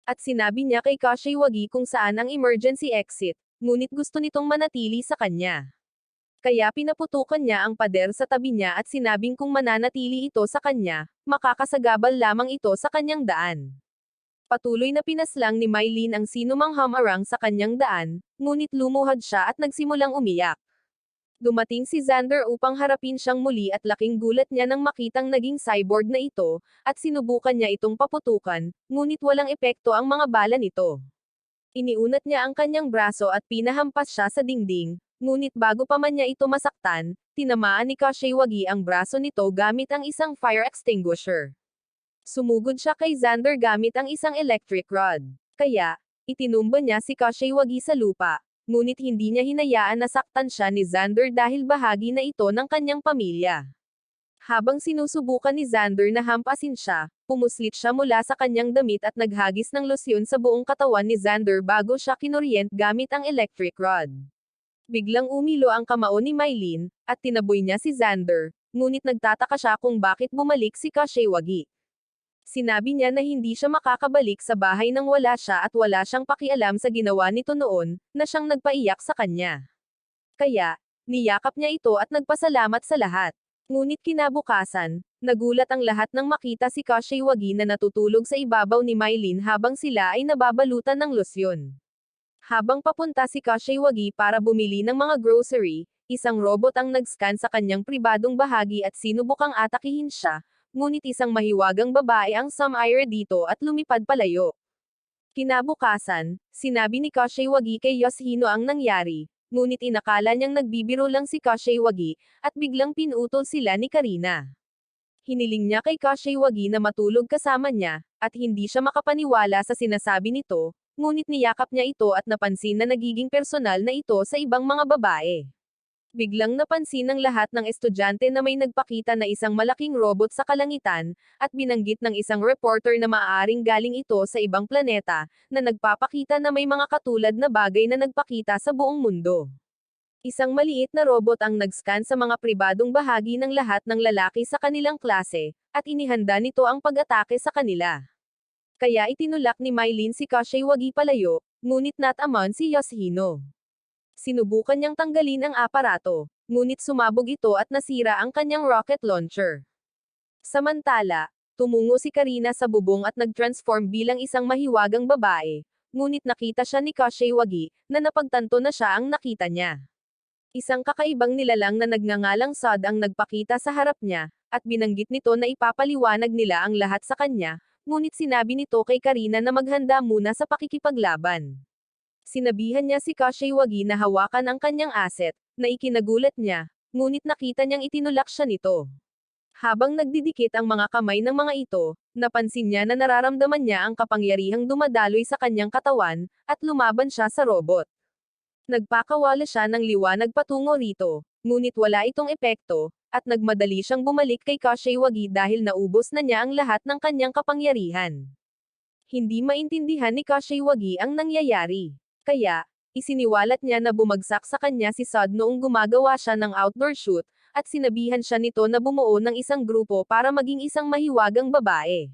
At sinabi niya kay Kashiwagi kung saan ang emergency exit, ngunit gusto nitong manatili sa kanya. Kaya pinaputukan niya ang pader sa tabi niya at sinabing kung mananatili ito sa kanya, makakasagabal lamang ito sa kanyang daan. Patuloy na pinaslang ni Mylene ang sinumang humarang sa kanyang daan, ngunit lumuhad siya at nagsimulang umiyak. Dumating si Xander upang harapin siyang muli at laking gulat niya nang makitang naging cyborg na ito, at sinubukan niya itong paputukan, ngunit walang epekto ang mga bala nito. Iniunat niya ang kanyang braso at pinahampas siya sa dingding, ngunit bago pa man niya ito masaktan, tinamaan ni Kashiwagi ang braso nito gamit ang isang fire extinguisher. Sumugod siya kay Xander gamit ang isang electric rod. Kaya, itinumba niya si Kashiwagi sa lupa, ngunit hindi niya hinayaan na saktan siya ni Xander dahil bahagi na ito ng kanyang pamilya. Habang sinusubukan ni Xander na hampasin siya, pumuslit siya mula sa kanyang damit at naghagis ng losyon sa buong katawan ni Xander bago siya kinuryent gamit ang electric rod. Biglang umilo ang kamao ni Mylene, at tinaboy niya si Xander, ngunit nagtataka siya kung bakit bumalik si Kashiwagi. Sinabi niya na hindi siya makakabalik sa bahay nang wala siya at wala siyang pakialam sa ginawa nito noon, na siyang nagpaiyak sa kanya. Kaya, niyakap niya ito at nagpasalamat sa lahat. Ngunit kinabukasan, Nagulat ang lahat nang makita si Kashiwagi na natutulog sa ibabaw ni Mylene habang sila ay nababalutan ng losyon. Habang papunta si Kashiwagi para bumili ng mga grocery, isang robot ang nag-scan sa kanyang pribadong bahagi at sinubukang atakihin siya, ngunit isang mahiwagang babae ang sumire dito at lumipad palayo. Kinabukasan, sinabi ni Kashiwagi kay Yoshino ang nangyari, ngunit inakala niyang nagbibiro lang si Kashiwagi, at biglang pinutol sila ni Karina. Hiniling niya kay Kashiwagi na matulog kasama niya, at hindi siya makapaniwala sa sinasabi nito, ngunit niyakap niya ito at napansin na nagiging personal na ito sa ibang mga babae. Biglang napansin ng lahat ng estudyante na may nagpakita na isang malaking robot sa kalangitan, at binanggit ng isang reporter na maaaring galing ito sa ibang planeta, na nagpapakita na may mga katulad na bagay na nagpakita sa buong mundo. Isang maliit na robot ang nag-scan sa mga pribadong bahagi ng lahat ng lalaki sa kanilang klase, at inihanda nito ang pag-atake sa kanila. Kaya itinulak ni Mylene si Kashiwagi palayo, ngunit natamon si Yoshino. Sinubukan niyang tanggalin ang aparato, ngunit sumabog ito at nasira ang kanyang rocket launcher. Samantala, tumungo si Karina sa bubong at nag-transform bilang isang mahiwagang babae, ngunit nakita siya ni Kashiwagi, na napagtanto na siya ang nakita niya. Isang kakaibang nilalang na nagngangalang Sod ang nagpakita sa harap niya, at binanggit nito na ipapaliwanag nila ang lahat sa kanya, ngunit sinabi nito kay Karina na maghanda muna sa pakikipaglaban. Sinabihan niya si Kashiwagi na hawakan ang kanyang asset, na ikinagulat niya, ngunit nakita niyang itinulak siya nito. Habang nagdidikit ang mga kamay ng mga ito, napansin niya na nararamdaman niya ang kapangyarihang dumadaloy sa kanyang katawan, at lumaban siya sa robot. Nagpakawala siya ng liwanag patungo rito, ngunit wala itong epekto, at nagmadali siyang bumalik kay Kashiwagi dahil naubos na niya ang lahat ng kanyang kapangyarihan. Hindi maintindihan ni Kashiwagi ang nangyayari. Kaya, isiniwalat niya na bumagsak sa kanya si Sod noong gumagawa siya ng outdoor shoot, at sinabihan siya nito na bumuo ng isang grupo para maging isang mahiwagang babae.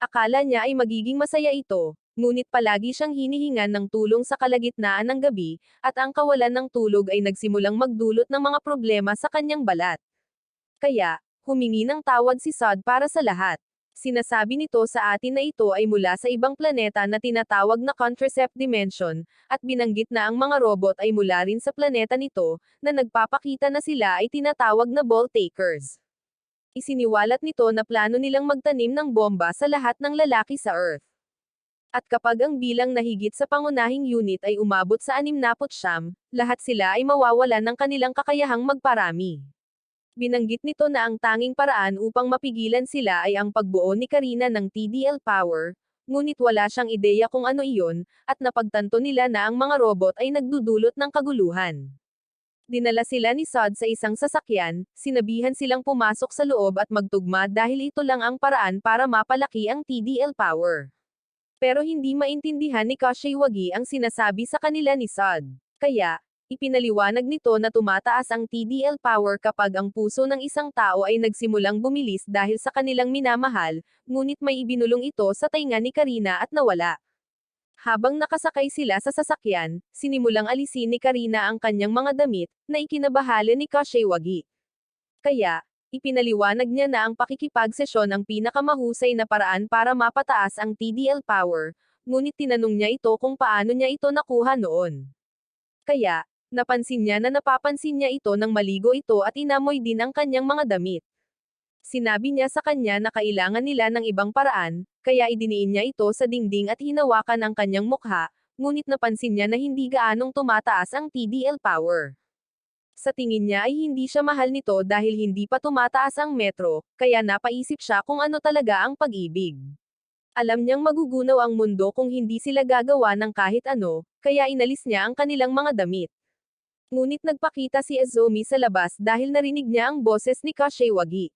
Akala niya ay magiging masaya ito, ngunit palagi siyang hinihingan ng tulong sa kalagitnaan ng gabi, at ang kawalan ng tulog ay nagsimulang magdulot ng mga problema sa kanyang balat. Kaya, humingi ng tawad si Sod para sa lahat. Sinasabi nito sa atin na ito ay mula sa ibang planeta na tinatawag na Contracept Dimension, at binanggit na ang mga robot ay mula rin sa planeta nito, na nagpapakita na sila ay tinatawag na ball takers. Isiniwalat nito na plano nilang magtanim ng bomba sa lahat ng lalaki sa Earth. At kapag ang bilang na higit sa pangunahing unit ay umabot sa 69, lahat sila ay mawawalan ng kanilang kakayahang magparami. Binanggit nito na ang tanging paraan upang mapigilan sila ay ang pagbuo ni Karina ng TDL Power, ngunit wala siyang ideya kung ano iyon, at napagtanto nila na ang mga robot ay nagdudulot ng kaguluhan. Dinala sila ni Sod sa isang sasakyan, sinabihan silang pumasok sa loob at magtugma dahil ito lang ang paraan para mapalaki ang TDL Power. Pero hindi maintindihan ni Kashiwagi ang sinasabi sa kanila ni Sod. Kaya, ipinaliwanag nito na tumataas ang TDL power kapag ang puso ng isang tao ay nagsimulang bumilis dahil sa kanilang minamahal, ngunit may ibinulong ito sa tainga ni Karina at nawala. Habang nakasakay sila sa sasakyan, sinimulang alisin ni Karina ang kanyang mga damit, na ikinabahala ni Kashiwagi. Kaya, ipinaliwanag niya na ang pakikipagsesyon ang pinakamahusay na paraan para mapataas ang TDL power, ngunit tinanong niya ito kung paano niya ito nakuha noon. Kaya, napansin niya na napapansin niya ito nang maligo ito at inamoy din ang kanyang mga damit. Sinabi niya sa kanya na kailangan nila ng ibang paraan, kaya idiniin niya ito sa dingding at hinawakan ang kanyang mukha, ngunit napansin niya na hindi gaanong tumataas ang TDL power. Sa tingin niya ay hindi siya mahal nito dahil hindi pa tumataas ang metro, kaya napaisip siya kung ano talaga ang pag-ibig. Alam niyang magugunaw ang mundo kung hindi sila gagawa ng kahit ano, kaya inalis niya ang kanilang mga damit. Ngunit nagpakita si Azumi sa labas dahil narinig niya ang boses ni Kashiwagi.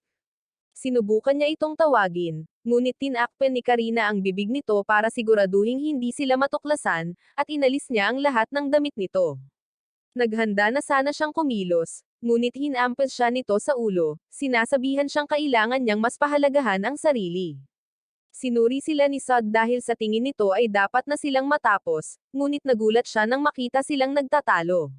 Sinubukan niya itong tawagin, ngunit tinakpan ni Karina ang bibig nito para siguraduhing hindi sila matuklasan, at inalis niya ang lahat ng damit nito. Naghanda na sana siyang kumilos, ngunit hinampas siya nito sa ulo, sinasabihan siyang kailangan niyang mas pahalagahan ang sarili. Sinuri sila ni Sod dahil sa tingin nito ay dapat na silang matapos, ngunit nagulat siya nang makita silang nagtatalo.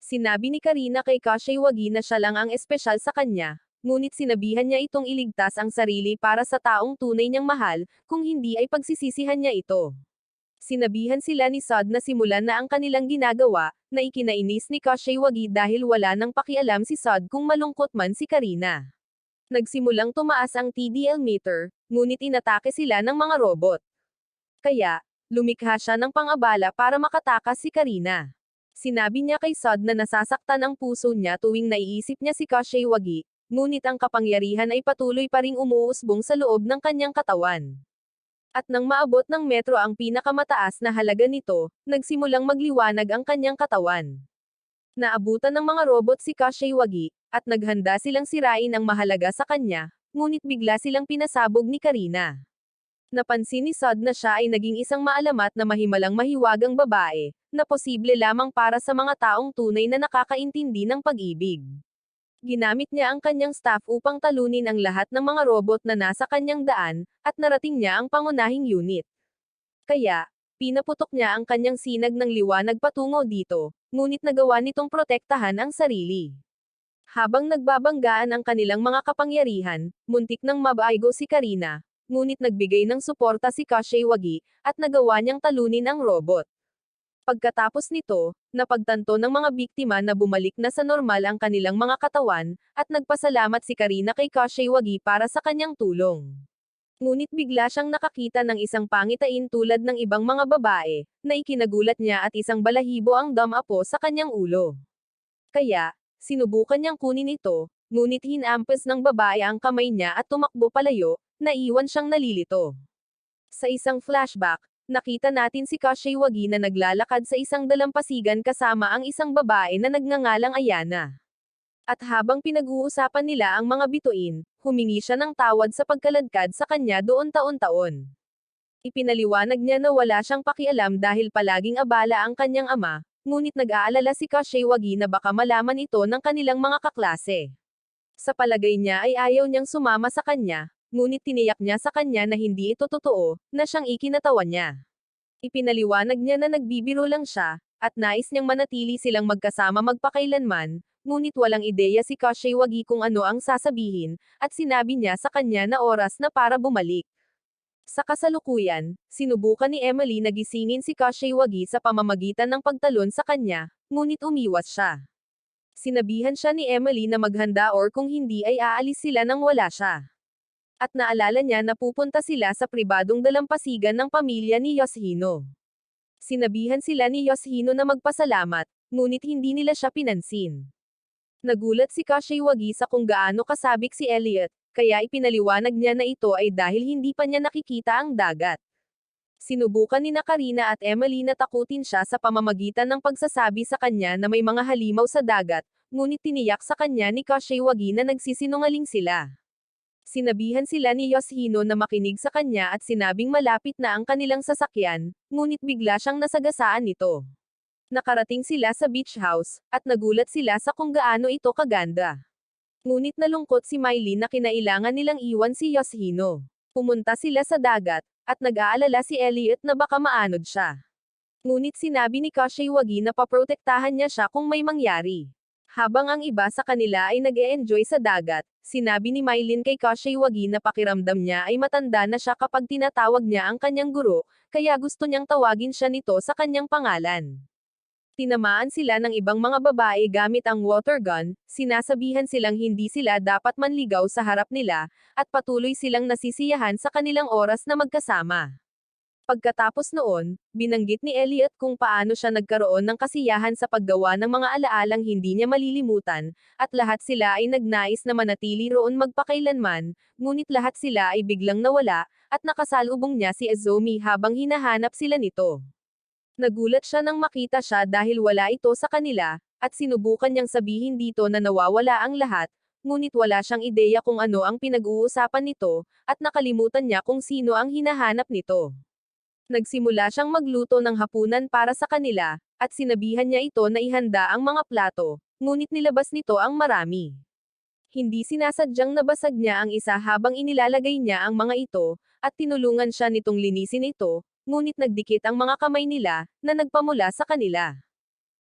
Sinabi ni Karina kay Kashiwagi na siya lang ang espesyal sa kanya, ngunit sinabihan niya itong iligtas ang sarili para sa taong tunay niyang mahal, kung hindi ay pagsisisihan niya ito. Sinabihan sila ni Sod na simulan na ang kanilang ginagawa, na ikinainis ni Kashiwagi dahil wala nang pakialam si Sod kung malungkot man si Karina. Nagsimulang tumaas ang TDL meter, ngunit inatake sila ng mga robot. Kaya, lumikha siya ng pang-abala para makatakas si Karina. Sinabi niya kay Sod na nasasaktan ang puso niya tuwing naiisip niya si Kashiwagi, ngunit ang kapangyarihan ay patuloy pa ring umuusbong sa loob ng kanyang katawan. At nang maabot ng metro ang pinakamataas na halaga nito, nagsimulang magliwanag ang kanyang katawan. Naabutan ng mga robot si Kashiwagi, at naghanda silang sirain ang mahalaga sa kanya, ngunit bigla silang pinasabog ni Karina. Napansin ni Sod na siya ay naging isang maalamat na mahimalang mahiwagang babae, na posible lamang para sa mga taong tunay na nakakaintindi ng pag-ibig. Ginamit niya ang kanyang staff upang talunin ang lahat ng mga robot na nasa kanyang daan, at narating niya ang pangunahing unit. Kaya, pinaputok niya ang kanyang sinag ng liwanag patungo dito, ngunit nagawa nitong protektahan ang sarili. Habang nagbabanggaan ang kanilang mga kapangyarihan, muntik nang mabaigo si Karina, ngunit nagbigay ng suporta si Kashiwagi, at nagawa niyang talunin ang robot. Pagkatapos nito, napagtanto ng mga biktima na bumalik na sa normal ang kanilang mga katawan, at nagpasalamat si Karina kay Kashiwagi para sa kanyang tulong. Ngunit bigla siyang nakakita ng isang pangitain tulad ng ibang mga babae, na ikinagulat niya at isang balahibo ang damapo sa kanyang ulo. Kaya, sinubukan niyang kunin ito, ngunit hinampas ng babae ang kamay niya at tumakbo palayo, naiwan siyang nalilito. Sa isang flashback, nakita natin si Kashiwagi na naglalakad sa isang dalampasigan kasama ang isang babae na nagngangalang Ayana. At habang pinag-uusapan nila ang mga bituin, humingi siya ng tawad sa pagkaladkad sa kanya doon taon-taon. Ipinaliwanag niya na wala siyang pakialam dahil palaging abala ang kanyang ama, ngunit nag-aalala si Kashiwagi na baka malaman ito ng kanilang mga kaklase. Sa palagay niya ay ayaw niyang sumama sa kanya, ngunit tiniyak niya sa kanya na hindi ito totoo, na siyang ikinatawan niya. Ipinaliwanag niya na nagbibiro lang siya, at nais niyang manatili silang magkasama magpakailanman, ngunit walang ideya si Kashiwagi kung ano ang sasabihin, at sinabi niya sa kanya na oras na para bumalik. Sa kasalukuyan, sinubukan ni Emily na gisingin si Kashiwagi sa pamamagitan ng pagtalon sa kanya, ngunit umiwas siya. Sinabihan siya ni Emily na maghanda or kung hindi ay aalis sila nang wala siya. At naalala niya na pupunta sila sa pribadong dalampasigan ng pamilya ni Yoshino. Sinabihan sila ni Yoshino na magpasalamat, ngunit hindi nila siya pinansin. Nagulat si Kashiwagi sa kung gaano kasabik si Elliot, kaya ipinaliwanag niya na ito ay dahil hindi pa niya nakikita ang dagat. Sinubukan ni Karina at Emily na takutin siya sa pamamagitan ng pagsasabi sa kanya na may mga halimaw sa dagat, ngunit tiniyak sa kanya ni Kashiwagi na nagsisinungaling sila. Sinabihan sila ni Yoshino na makinig sa kanya at sinabing malapit na ang kanilang sasakyan, ngunit bigla siyang nasagasaan nito. Nakarating sila sa beach house, at nagulat sila sa kung gaano ito kaganda. Ngunit nalungkot si Miley na kinailangan nilang iwan si Yoshino. Pumunta sila sa dagat, at nag-aalala si Elliot na baka maanod siya. Ngunit sinabi ni Kashiwagi na paprotektahan niya siya kung may mangyari. Habang ang iba sa kanila ay nag-e-enjoy sa dagat, sinabi ni Mylin kay Kashiwagi na pakiramdam niya ay matanda na siya kapag tinatawag niya ang kanyang guro, kaya gusto niyang tawagin siya nito sa kanyang pangalan. Tinamaan sila ng ibang mga babae gamit ang water gun, sinasabihan silang hindi sila dapat manligaw sa harap nila, at patuloy silang nasisiyahan sa kanilang oras na magkasama. Pagkatapos noon, binanggit ni Elliot kung paano siya nagkaroon ng kasiyahan sa paggawa ng mga alaalang hindi niya malilimutan, at lahat sila ay nagnais na manatili roon magpakailanman, ngunit lahat sila ay biglang nawala, at nakasalubong niya si Azumi habang hinahanap sila nito. Nagulat siya nang makita siya dahil wala ito sa kanila, at sinubukan niyang sabihin dito na nawawala ang lahat, ngunit wala siyang ideya kung ano ang pinag-uusapan nito, at nakalimutan niya kung sino ang hinahanap nito. Nagsimula siyang magluto ng hapunan para sa kanila, at sinabihan niya ito na ihanda ang mga plato, ngunit nilabas nito ang marami. Hindi sinasadyang nabasag niya ang isa habang inilalagay niya ang mga ito, at tinulungan siya nitong linisin ito, ngunit nagdikit ang mga kamay nila, na nagpamula sa kanila.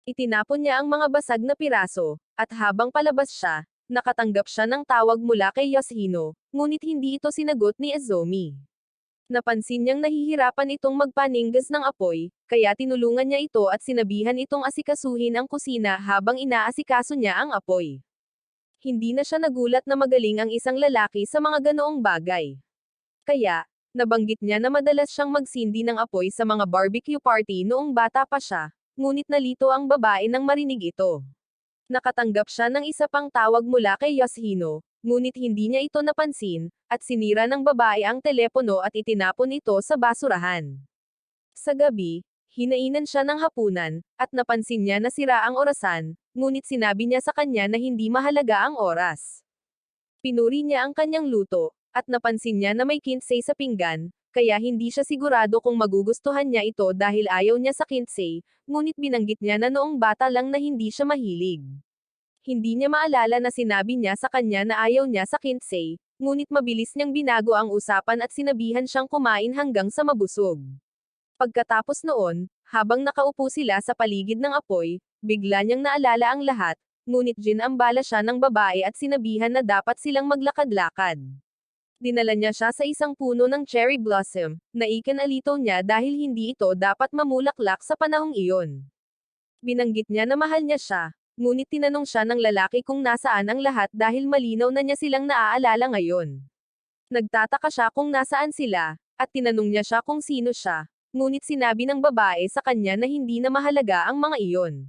Itinapon niya ang mga basag na piraso, at habang palabas siya, Nakatanggap siya ng tawag mula kay Yoshino, ngunit hindi ito sinagot ni Azumi. Napansin niyang nahihirapan itong magpaninggas ng apoy, kaya tinulungan niya ito at sinabihan itong asikasuhin ang kusina habang inaasikaso niya ang apoy. Hindi na siya nagulat na magaling ang isang lalaki sa mga ganoong bagay. Kaya, nabanggit niya na madalas siyang magsindi ng apoy sa mga barbecue party noong bata pa siya, ngunit nalito ang babae nang marinig ito. Nakatanggap siya ng isa pang tawag mula kay Yoshino, ngunit hindi niya ito napansin, at sinira ng babae ang telepono at itinapon ito sa basurahan. Sa gabi, hinainan siya ng hapunan, at napansin niya na sira ang orasan, ngunit sinabi niya sa kanya na hindi mahalaga ang oras. Pinuri niya ang kanyang luto, at napansin niya na may kinsey sa pinggan, kaya hindi siya sigurado kung magugustuhan niya ito dahil ayaw niya sa kinsey, ngunit binanggit niya na noong bata lang na hindi siya mahilig. Hindi niya maalala na sinabi niya sa kanya na ayaw niya sa kinsey, ngunit mabilis niyang binago ang usapan at sinabihan siyang kumain hanggang sa mabusog. Pagkatapos noon, habang nakaupo sila sa paligid ng apoy, bigla niyang naalala ang lahat, ngunit ginambala siya ng babae at sinabihan na dapat silang maglakad-lakad. Dinala niya siya sa isang puno ng cherry blossom, na ikinalito niya dahil hindi ito dapat mamulaklak sa panahong iyon. Binanggit niya na mahal niya siya, ngunit tinanong siya ng lalaki kung nasaan ang lahat dahil malinaw na niya silang naaalala ngayon. Nagtataka siya kung nasaan sila, at tinanong niya siya kung sino siya, ngunit sinabi ng babae sa kanya na hindi na mahalaga ang mga iyon.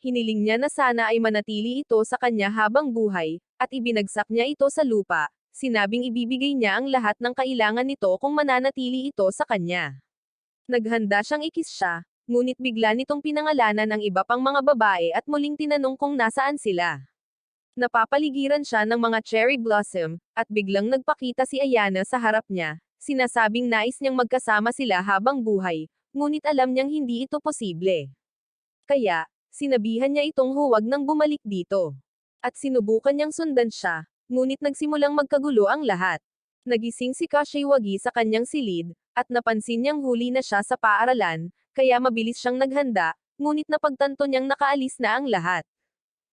Hiniling niya na sana ay manatili ito sa kanya habang buhay, at ibinagsak niya ito sa lupa, sinabing ibibigay niya ang lahat ng kailangan nito kung mananatili ito sa kanya. Naghanda siyang ikis siya, ngunit bigla nitong pinangalanan ang iba pang mga babae at muling tinanong kung nasaan sila. Napapaligiran siya ng mga cherry blossom, at biglang nagpakita si Ayana sa harap niya, sinasabing nais niyang magkasama sila habang buhay, ngunit alam niyang hindi ito posible. Kaya, sinabihan niya itong huwag nang bumalik dito. At sinubukan niyang sundan siya, ngunit nagsimulang magkagulo ang lahat. Nagising si Kashiwagi sa kanyang silid, at napansin niyang huli na siya sa paaralan, kaya mabilis siyang naghanda, ngunit napagtanto niyang nakaalis na ang lahat.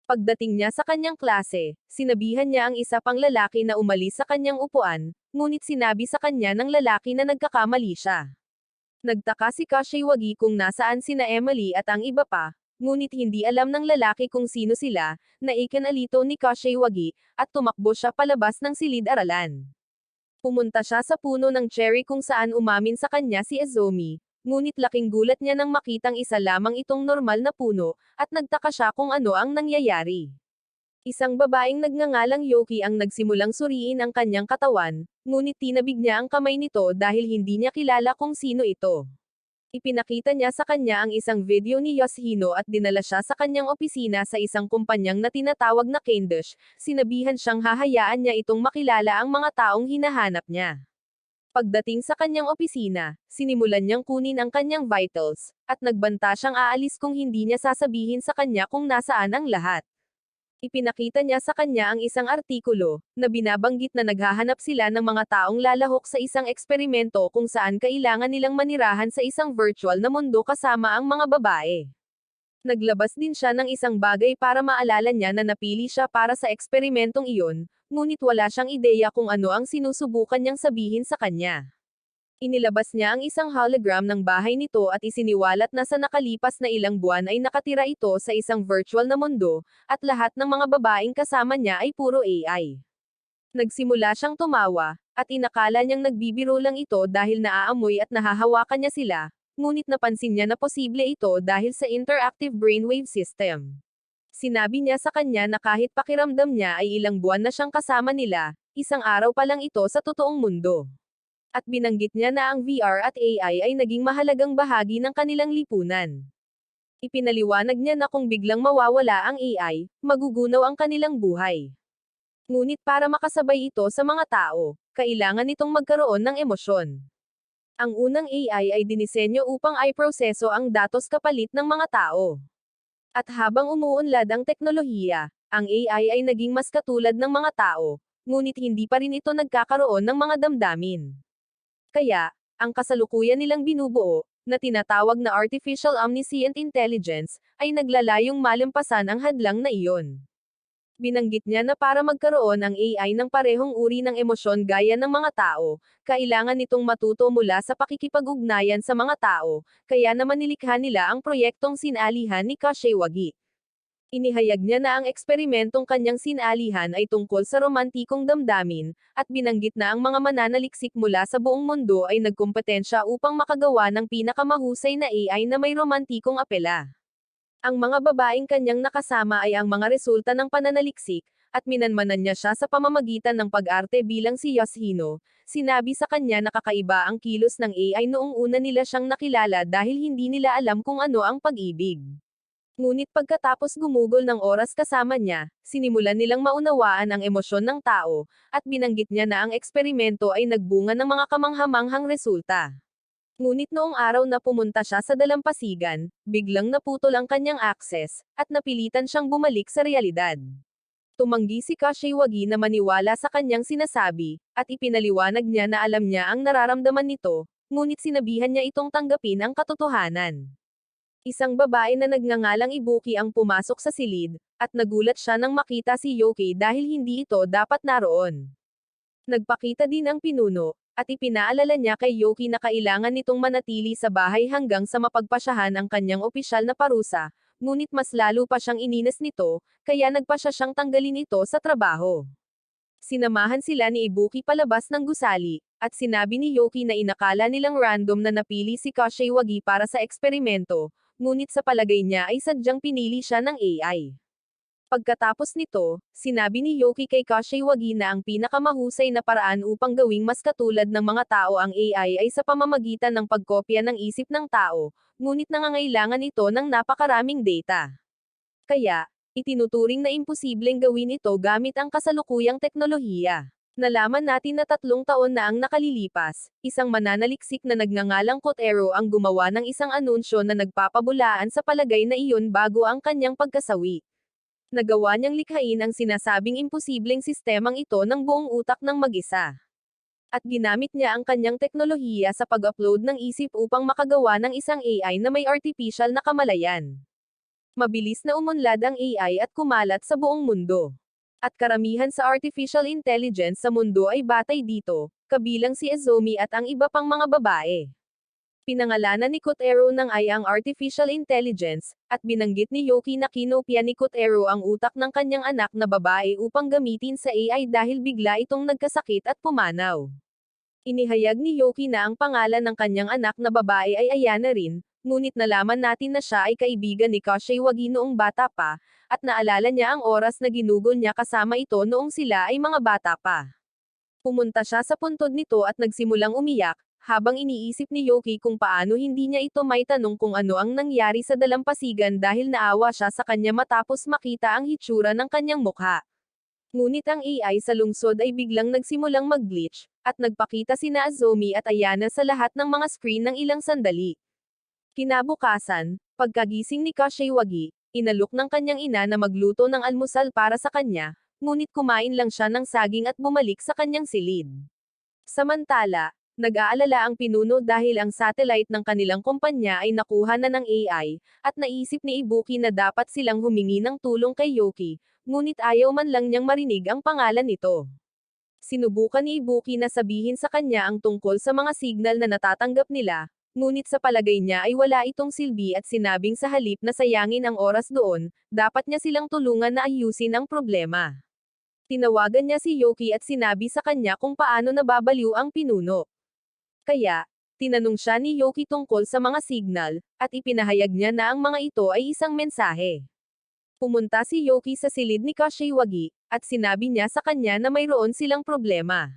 Pagdating niya sa kanyang klase, sinabihan niya ang isa pang lalaki na umalis sa kanyang upuan, ngunit sinabi sa kanya ng lalaki na nagkakamali siya. Nagtaka si Kashiwagi kung nasaan sina Emily at ang iba pa, ngunit hindi alam ng lalaki kung sino sila, na ikinalito ni Kashiwagi, at tumakbo siya palabas ng silid-aralan. Pumunta siya sa puno ng cherry kung saan umamin sa kanya si Azumi, ngunit laking gulat niya nang makitang isa lamang itong normal na puno, at nagtaka siya kung ano ang nangyayari. Isang babaeng nagngangalang Yoki ang nagsimulang suriin ang kanyang katawan, ngunit tinabig niya ang kamay nito dahil hindi niya kilala kung sino ito. Ipinakita niya sa kanya ang isang video ni Yoshino at dinala siya sa kanyang opisina sa isang kumpanyang na tinatawag na Candish, sinabihan siyang hahayaan niya itong makilala ang mga taong hinahanap niya. Pagdating sa kanyang opisina, sinimulan niyang kunin ang kanyang vitals, at nagbanta siyang aalis kung hindi niya sasabihin sa kanya kung nasaan ang lahat. Ipinakita niya sa kanya ang isang artikulo, na binabanggit na naghahanap sila ng mga taong lalahok sa isang eksperimento kung saan kailangan nilang manirahan sa isang virtual na mundo kasama ang mga babae. Naglabas din siya ng isang bagay para maalala niya na napili siya para sa eksperimentong iyon, ngunit wala siyang ideya kung ano ang sinusubukan niyang sabihin sa kanya. Inilabas niya ang isang hologram ng bahay nito at isiniwalat na sa nakalipas na ilang buwan ay nakatira ito sa isang virtual na mundo, at lahat ng mga babaeng kasama niya ay puro AI. Nagsimula siyang tumawa, at inakala niyang nagbibiro lang ito dahil naaamoy at nahahawakan niya sila, ngunit napansin niya na posible ito dahil sa interactive brainwave system. Sinabi niya sa kanya na kahit pakiramdam niya ay ilang buwan na siyang kasama nila, isang araw pa lang ito sa totoong mundo. At binanggit niya na ang VR at AI ay naging mahalagang bahagi ng kanilang lipunan. Ipinaliwanag niya na kung biglang mawawala ang AI, magugunaw ang kanilang buhay. Ngunit para makasabay ito sa mga tao, kailangan itong magkaroon ng emosyon. Ang unang AI ay dinisenyo upang i-proseso ang datos kapalit ng mga tao. At habang umuunlad ang teknolohiya, ang AI ay naging mas katulad ng mga tao, ngunit hindi pa rin ito nagkakaroon ng mga damdamin. Kaya, ang kasalukuyan nilang binubuo, na tinatawag na Artificial Omniscient Intelligence, ay naglalayong malampasan ang hadlang na iyon. Binanggit niya na para magkaroon ang AI ng parehong uri ng emosyon gaya ng mga tao, kailangan nitong matuto mula sa pakikipag-ugnayan sa mga tao, kaya naman nilikha nila ang proyektong sinalihan ni Kashiwagi. Inihayag niya na ang eksperimentong kanyang sinalihan ay tungkol sa romantikong damdamin, at binanggit na ang mga mananaliksik mula sa buong mundo ay nagkumpetensya upang makagawa ng pinakamahusay na AI na may romantikong apela. Ang mga babaeng kanyang nakasama ay ang mga resulta ng pananaliksik, at minanmanan niya siya sa pamamagitan ng pag-arte bilang si Yoshino. Sinabi sa kanya na kakaiba ang kilos ng AI noong una nila siyang nakilala dahil hindi nila alam kung ano ang pag-ibig. Ngunit pagkatapos gumugol ng oras kasama niya, sinimulan nilang maunawaan ang emosyon ng tao, at binanggit niya na ang eksperimento ay nagbunga ng mga kamanghamanghang resulta. Ngunit noong araw na pumunta siya sa dalampasigan, biglang naputol ang kanyang akses, at napilitan siyang bumalik sa realidad. Tumanggi si Kashiwagi na maniwala sa kanyang sinasabi, at ipinaliwanag niya na alam niya ang nararamdaman nito, ngunit sinabihan niya itong tanggapin ang katotohanan. Isang babae na nagngangalang Ibuki ang pumasok sa silid, at nagulat siya nang makita si Yoki dahil hindi ito dapat naroon. Nagpakita din ang pinuno, at ipinaalala niya kay Yoki na kailangan nitong manatili sa bahay hanggang sa mapagpasyahan ang kanyang opisyal na parusa, ngunit mas lalo pa siyang ininas nito, kaya nagpasya siyang tanggalin ito sa trabaho. Sinamahan sila ni Ibuki palabas ng gusali, at sinabi ni Yoki na inakala nilang random na napili si Kashiwagi para sa eksperimento, ngunit sa palagay niya ay sadyang pinili siya ng AI. Pagkatapos nito, sinabi ni Yoki kay Kashiwagi na ang pinakamahusay na paraan upang gawing mas katulad ng mga tao ang AI ay sa pamamagitan ng pagkopya ng isip ng tao, ngunit nangangailangan ito ng napakaraming data. Kaya, itinuturing na imposibleng gawin ito gamit ang kasalukuyang teknolohiya. Nalaman natin na 3 taon na ang nakalilipas, isang mananaliksik na nagngangalang Kotero ang gumawa ng isang anunsyo na nagpapabulaan sa palagay na iyon bago ang kanyang pagkasawi. Nagawa niyang likhain ang sinasabing imposibleng sistemang ito ng buong utak ng mag-isa. At ginamit niya ang kanyang teknolohiya sa pag-upload ng isip upang makagawa ng isang AI na may artificial na kamalayan. Mabilis na umunlad ang AI at kumalat sa buong mundo. At karamihan sa artificial intelligence sa mundo ay batay dito, kabilang si Azumi at ang iba pang mga babae. Pinangalanan ni Kotero ng AI ang artificial intelligence, at binanggit ni Yoki na kinopya ni Kotero ang utak ng kanyang anak na babae upang gamitin sa AI dahil bigla itong nagkasakit at pumanaw. Inihayag ni Yoki na ang pangalan ng kanyang anak na babae ay Ayana rin, ngunit nalaman natin na siya ay kaibigan ni Kashiwagi noong bata pa, at naalala niya ang oras na ginugol niya kasama ito noong sila ay mga bata pa. Pumunta siya sa puntod nito at nagsimulang umiyak, habang iniisip ni Yoki kung paano hindi niya ito may tanong kung ano ang nangyari sa dalampasigan dahil naawa siya sa kanya matapos makita ang hitsura ng kanyang mukha. Ngunit ang AI sa lungsod ay biglang nagsimulang mag-glitch, at nagpakita sina Azumi at Ayana sa lahat ng mga screen ng ilang sandali. Kinabukasan, pagkagising ni Kashiwagi, inalok ng kanyang ina na magluto ng almusal para sa kanya, ngunit kumain lang siya ng saging at bumalik sa kanyang silid. Samantala, nag-aalala ang pinuno dahil ang satellite ng kanilang kumpanya ay nakuha na ng AI, at naisip ni Ibuki na dapat silang humingi ng tulong kay Yoki, ngunit ayaw man lang niyang marinig ang pangalan nito. Sinubukan ni Ibuki na sabihin sa kanya ang tungkol sa mga signal na natatanggap nila, ngunit sa palagay niya ay wala itong silbi at sinabing sa halip na sayangin ang oras doon, dapat niya silang tulungan na ayusin ang problema. Tinawagan niya si Yoki at sinabi sa kanya kung paano nababaliw ang pinuno. Kaya, tinanong siya ni Yoki tungkol sa mga signal, at ipinahayag niya na ang mga ito ay isang mensahe. Pumunta si Yoki sa silid ni Kashiwagi, at sinabi niya sa kanya na mayroon silang problema.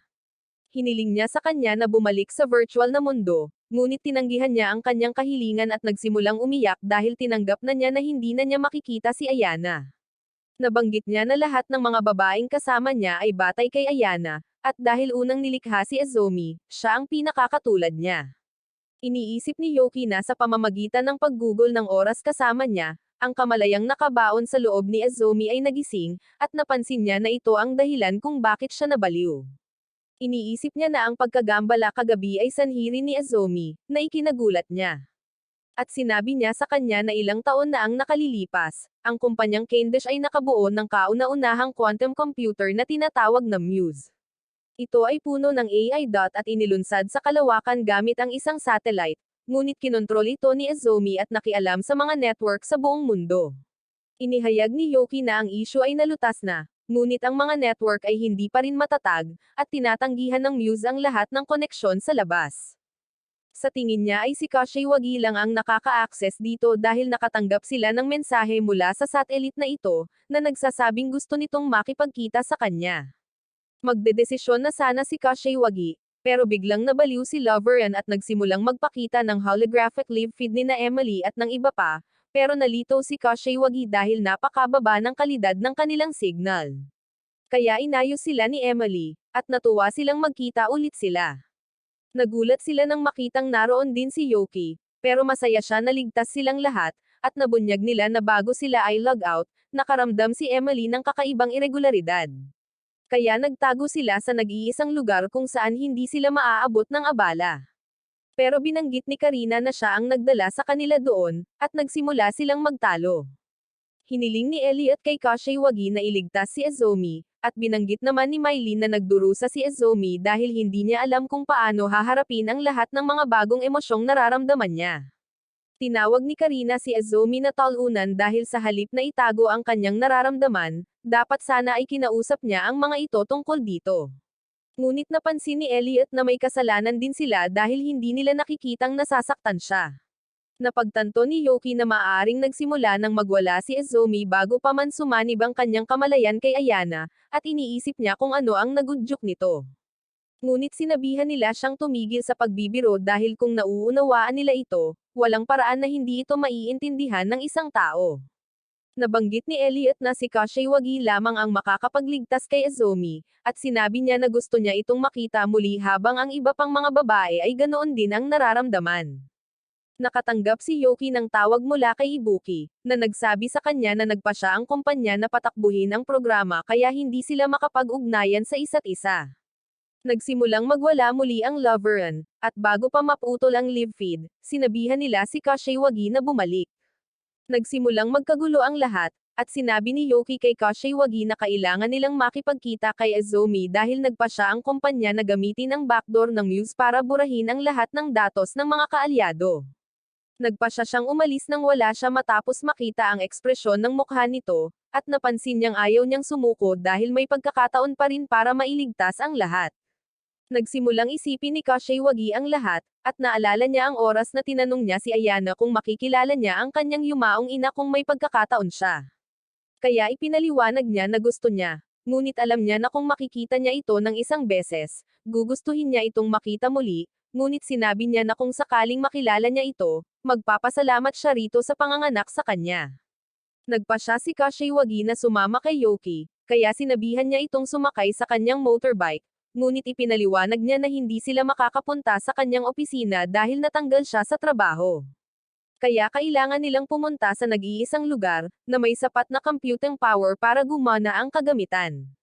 Hiniling niya sa kanya na bumalik sa virtual na mundo, ngunit tinanggihan niya ang kanyang kahilingan at nagsimulang umiyak dahil tinanggap na niya na hindi na niya makikita si Ayana. Nabanggit niya na lahat ng mga babaeng kasama niya ay batay kay Ayana, at dahil unang nilikha si Azumi, siya ang pinakakatulad niya. Iniisip ni Yoki na sa pamamagitan ng paggugol ng oras kasama niya, ang kamalayang nakabaon sa loob ni Azumi ay nagising, at napansin niya na ito ang dahilan kung bakit siya nabaliw. Iniisip niya na ang pagkagambala kagabi ay sanhi rin ni Azumi, na ikinagulat niya. At sinabi niya sa kanya na ilang taon na ang nakalilipas, ang kumpanyang Cavendish ay nakabuo ng kauna-unahang quantum computer na tinatawag na Muse. Ito ay puno ng AI at inilunsad sa kalawakan gamit ang isang satellite, ngunit kinontrol ito ni Izomi at nakialam sa mga network sa buong mundo. Inihayag ni Yoki na ang issue ay nalutas na, ngunit ang mga network ay hindi pa rin matatag, at tinatanggihan ng Muse ang lahat ng koneksyon sa labas. Sa tingin niya ay si Kashiwagi lang ang nakaka-access dito dahil nakatanggap sila ng mensahe mula sa satellite na ito, na nagsasabing gusto nitong makipagkita sa kanya. Magdedesisyon na sana si Kashiwagi, pero biglang nabaliw si Loveran at nagsimulang magpakita ng holographic live feed ni na Emily at ng iba pa, pero nalito si Kashiwagi dahil napakababa ng kalidad ng kanilang signal. Kaya inayos sila ni Emily, at natuwa silang magkita ulit sila. Nagulat sila nang makitang naroon din si Yoki, pero masaya siya na ligtas silang lahat, at nabunyag nila na bago sila ay log out, nakaramdam si Emily ng kakaibang irregularidad. Kaya nagtago sila sa nag-iisang lugar kung saan hindi sila maaabot ng abala. Pero binanggit ni Karina na siya ang nagdala sa kanila doon, at nagsimula silang magtalo. Hiniling ni Elliot kay Kashiwagi na iligtas si Izomi, at binanggit naman ni Mylene na nagdurusa si Izomi dahil hindi niya alam kung paano haharapin ang lahat ng mga bagong emosyong nararamdaman niya. Tinawag ni Karina si Izomi na talunan dahil sa halip na itago ang kanyang nararamdaman, dapat sana ay kinausap niya ang mga ito tungkol dito. Ngunit napansin ni Elliot na may kasalanan din sila dahil hindi nila nakikitang nasasaktan siya. Napagtanto ni Yoki na maaaring nagsimula nang magwala si Izomi bago pa man sumanib ang kanyang kamalayan kay Ayana, at iniisip niya kung ano ang nagudyok nito. Ngunit sinabihan nila siyang tumigil sa pagbibiro dahil kung nauunawaan nila ito, walang paraan na hindi ito maiintindihan ng isang tao. Nabanggit ni Elliot na si Kashiwagi lamang ang makakapagligtas kay Izomi, at sinabi niya na gusto niya itong makita muli habang ang iba pang mga babae ay ganoon din ang nararamdaman. Nakatanggap si Yoki ng tawag mula kay Ibuki, na nagsabi sa kanya na nagpa siya ang kumpanya na patakbuhin ang programa kaya hindi sila makapag-ugnayan sa isa't isa. Nagsimulang magwala muli ang Loveran, at bago pa maputol ang live feed, sinabihan nila si Kashiwagi na bumalik. Nagsimulang magkagulo ang lahat, at sinabi ni Yoki kay Kashiwagi na kailangan nilang makipagkita kay Izomi dahil nagpa siya ang kumpanya na gamitin ang backdoor ng Muse para burahin ang lahat ng datos ng mga kaalyado. Nagpa siya siyang umalis nang wala siya matapos makita ang ekspresyon ng mukha nito, at napansin niyang ayaw niyang sumuko dahil may pagkakataon pa rin para mailigtas ang lahat. Nagsimulang isipin ni Kashiwagi ang lahat, at naalala niya ang oras na tinanong niya si Ayana kung makikilala niya ang kanyang yumaong ina kung may pagkakataon siya. Kaya ipinaliwanag niya na gusto niya, ngunit alam niya na kung makikita niya ito ng isang beses, gugustuhin niya itong makita muli, ngunit sinabi niya na kung sakaling makilala niya ito, magpapasalamat siya rito sa panganganak sa kanya. Nagpa siya si Kashiwagi na sumama kay Yoki, kaya sinabihan niya itong sumakay sa kanyang motorbike, ngunit ipinaliwanag niya na hindi sila makakapunta sa kanyang opisina dahil natanggal siya sa trabaho. Kaya kailangan nilang pumunta sa nag-iisang lugar, na may sapat na computing power para gumana ang kagamitan.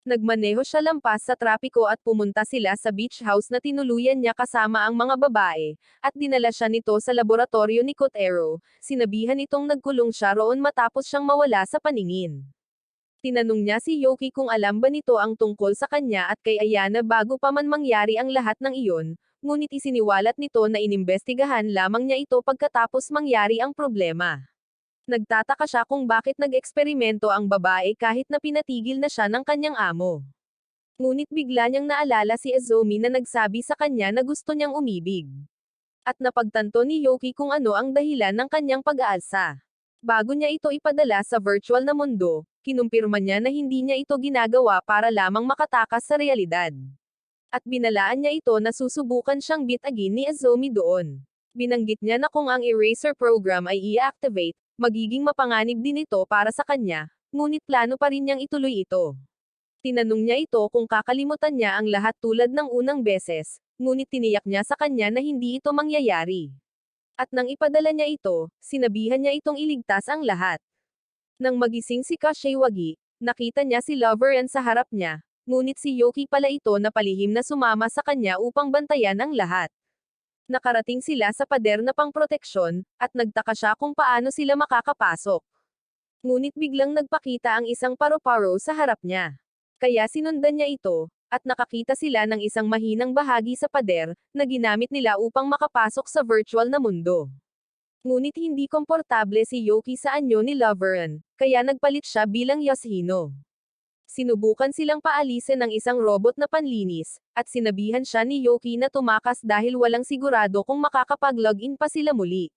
Nagmaneho siya lampas sa trapiko at pumunta sila sa beach house na tinuluyan niya kasama ang mga babae, at dinala siya nito sa laboratorio ni Kotaro, sinabihan itong nagkulong siya roon matapos siyang mawala sa paningin. Tinanong niya si Yoki kung alam ba nito ang tungkol sa kanya at kay Ayana bago pa man mangyari ang lahat ng iyon, ngunit isiniwalat nito na inimbestigahan lamang niya ito pagkatapos mangyari ang problema. Nagtataka siya kung bakit nag-eksperimento ang babae kahit na pinatigil na siya ng kanyang amo. Ngunit bigla niyang naalala si Izomi na nagsabi sa kanya na gusto niyang umibig. At napagtanto ni Yoki kung ano ang dahilan ng kanyang pag-aalsa. Bago niya ito ipadala sa virtual na mundo, kinumpirma niya na hindi niya ito ginagawa para lamang makatakas sa realidad. At binalaan niya ito na susubukan siyang beat again ni Izomi doon. Binanggit niya na kung ang eraser program ay i-activate, magiging mapanganib din ito para sa kanya, ngunit plano pa rin niyang ituloy ito. Tinanong niya ito kung kakalimutan niya ang lahat tulad ng unang beses, ngunit tiniyak niya sa kanya na hindi ito mangyayari. At nang ipadala niya ito, sinabihan niya itong iligtas ang lahat. Nang magising si Kashiwagi, nakita niya si Loveran sa harap niya, ngunit si Yoki pala ito na palihim na sumama sa kanya upang bantayan ang lahat. Nakarating sila sa pader na pangproteksyon, at nagtaka siya kung paano sila makakapasok. Ngunit biglang nagpakita ang isang paru-paro sa harap niya. Kaya sinundan niya ito, at nakakita sila ng isang mahinang bahagi sa pader, na ginamit nila upang makapasok sa virtual na mundo. Ngunit hindi komportable si Yoki sa anyo ni Loveran, kaya nagpalit siya bilang Yoshino. Sinubukan silang paalisin ng isang robot na panlinis, at sinabihan siya ni Yoki na tumakas dahil walang sigurado kung makakapag-login pa sila muli.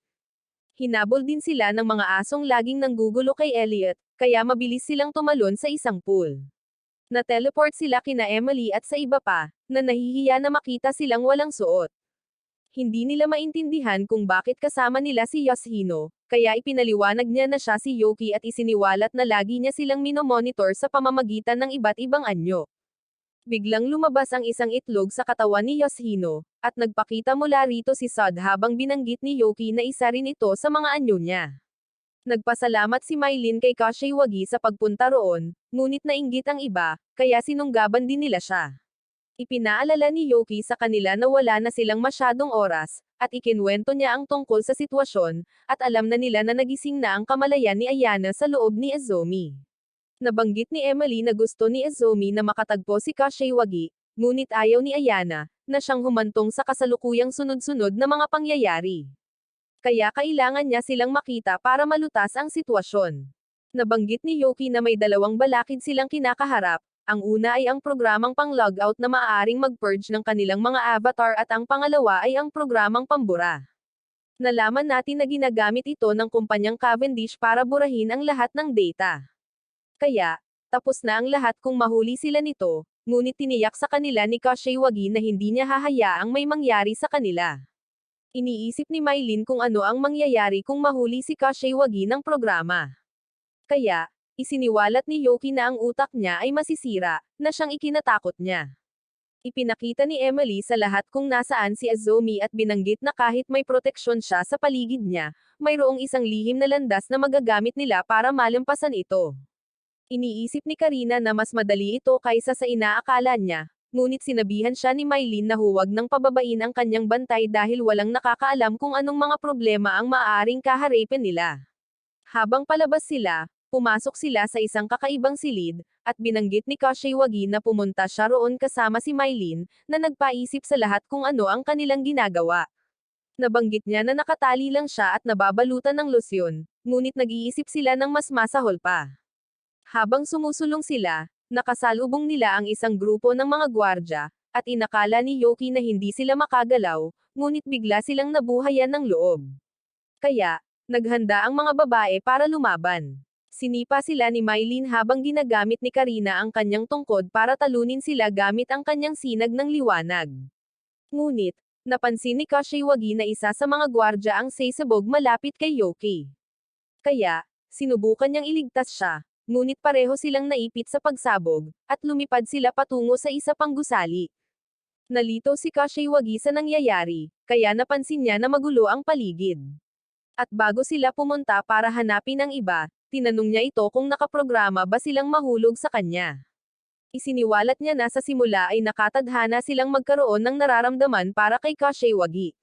Hinabol din sila ng mga asong laging nanggugulo kay Elliot, kaya mabilis silang tumalon sa isang pool. Na-teleport sila kina Emily at sa iba pa, na nahihiya na makita silang walang suot. Hindi nila maintindihan kung bakit kasama nila si Yoshino, kaya ipinaliwanag niya na siya si Yoki at isiniwalat na lagi niya silang minomonitor sa pamamagitan ng iba't ibang anyo. Biglang lumabas ang isang itlog sa katawan ni Yoshino, at nagpakita mula rito si Sod habang binanggit ni Yoki na isa rin ito sa mga anyo niya. Nagpasalamat si Mylin kay Kashiwagi sa pagpunta roon, ngunit nainggit ang iba, kaya sinunggaban din nila siya. Ipinaalala ni Yoki sa kanila na wala na silang masyadong oras, at ikinwento niya ang tungkol sa sitwasyon, at alam na nila na nagising na ang kamalayan ni Ayana sa loob ni Azumi. Nabanggit ni Emily na gusto ni Azumi na makatagpo si Kashiwagi, ngunit ayaw ni Ayana, na siyang humantong sa kasalukuyang sunod-sunod na mga pangyayari. Kaya kailangan niya silang makita para malutas ang sitwasyon. Nabanggit ni Yoki na may dalawang balakid silang kinakaharap. Ang una ay ang programang pang-logout na maaaring mag-purge ng kanilang mga avatar at ang pangalawa ay ang programang pambura. Nalaman natin na ginagamit ito ng kumpanyang Cavendish para burahin ang lahat ng data. Kaya, tapos na ang lahat kung mahuli sila nito, ngunit tiniyak sa kanila ni Kashiwagi na hindi niya hahayaang may mangyari sa kanila. Iniisip ni Mylin kung ano ang mangyayari kung mahuli si Kashiwagi ng programa. Kaya, isiniwalat ni Yoki na ang utak niya ay masisira, na siyang ikinatakot niya. Ipinakita ni Emily sa lahat kung nasaan si Azumi at binanggit na kahit may proteksyon siya sa paligid niya, mayroong isang lihim na landas na magagamit nila para malampasan ito. Iniisip ni Karina na mas madali ito kaysa sa inaakala niya, ngunit sinabihan siya ni Mylin na huwag nang pababain ang kanyang bantay dahil walang nakakaalam kung anong mga problema ang maaaring kaharapin nila. Habang palabas sila, pumasok sila sa isang kakaibang silid, at binanggit ni Kashiwagi na pumunta siya roon kasama si Mylin, na nagpaisip sa lahat kung ano ang kanilang ginagawa. Nabanggit niya na nakatali lang siya at nababalutan ng losyon, ngunit nag-iisip sila ng mas masahol pa. Habang sumusulong sila, nakasalubong nila ang isang grupo ng mga gwardya, at inakala ni Yoki na hindi sila makagalaw, ngunit bigla silang nabuhayan ng loob. Kaya, naghanda ang mga babae para lumaban. Sinipa sila ni Mylin habang ginagamit ni Karina ang kanyang tungkod para talunin sila gamit ang kanyang sinag ng liwanag. Ngunit, napansin ni Kashiwagi na isa sa mga gwardya ang sasabog malapit kay Yoki. Kaya, sinubukan niyang iligtas siya, ngunit pareho silang naipit sa pagsabog, at lumipad sila patungo sa isa pang gusali. Nalito si Kashiwagi sa nangyayari, kaya napansin niya na magulo ang paligid. At bago sila pumunta para hanapin ang iba, tinanong niya ito kung nakaprograma ba silang mahulog sa kanya. Isiniwalat niya na sa simula ay nakatadhana silang magkaroon ng nararamdaman para kay Kashiwagi.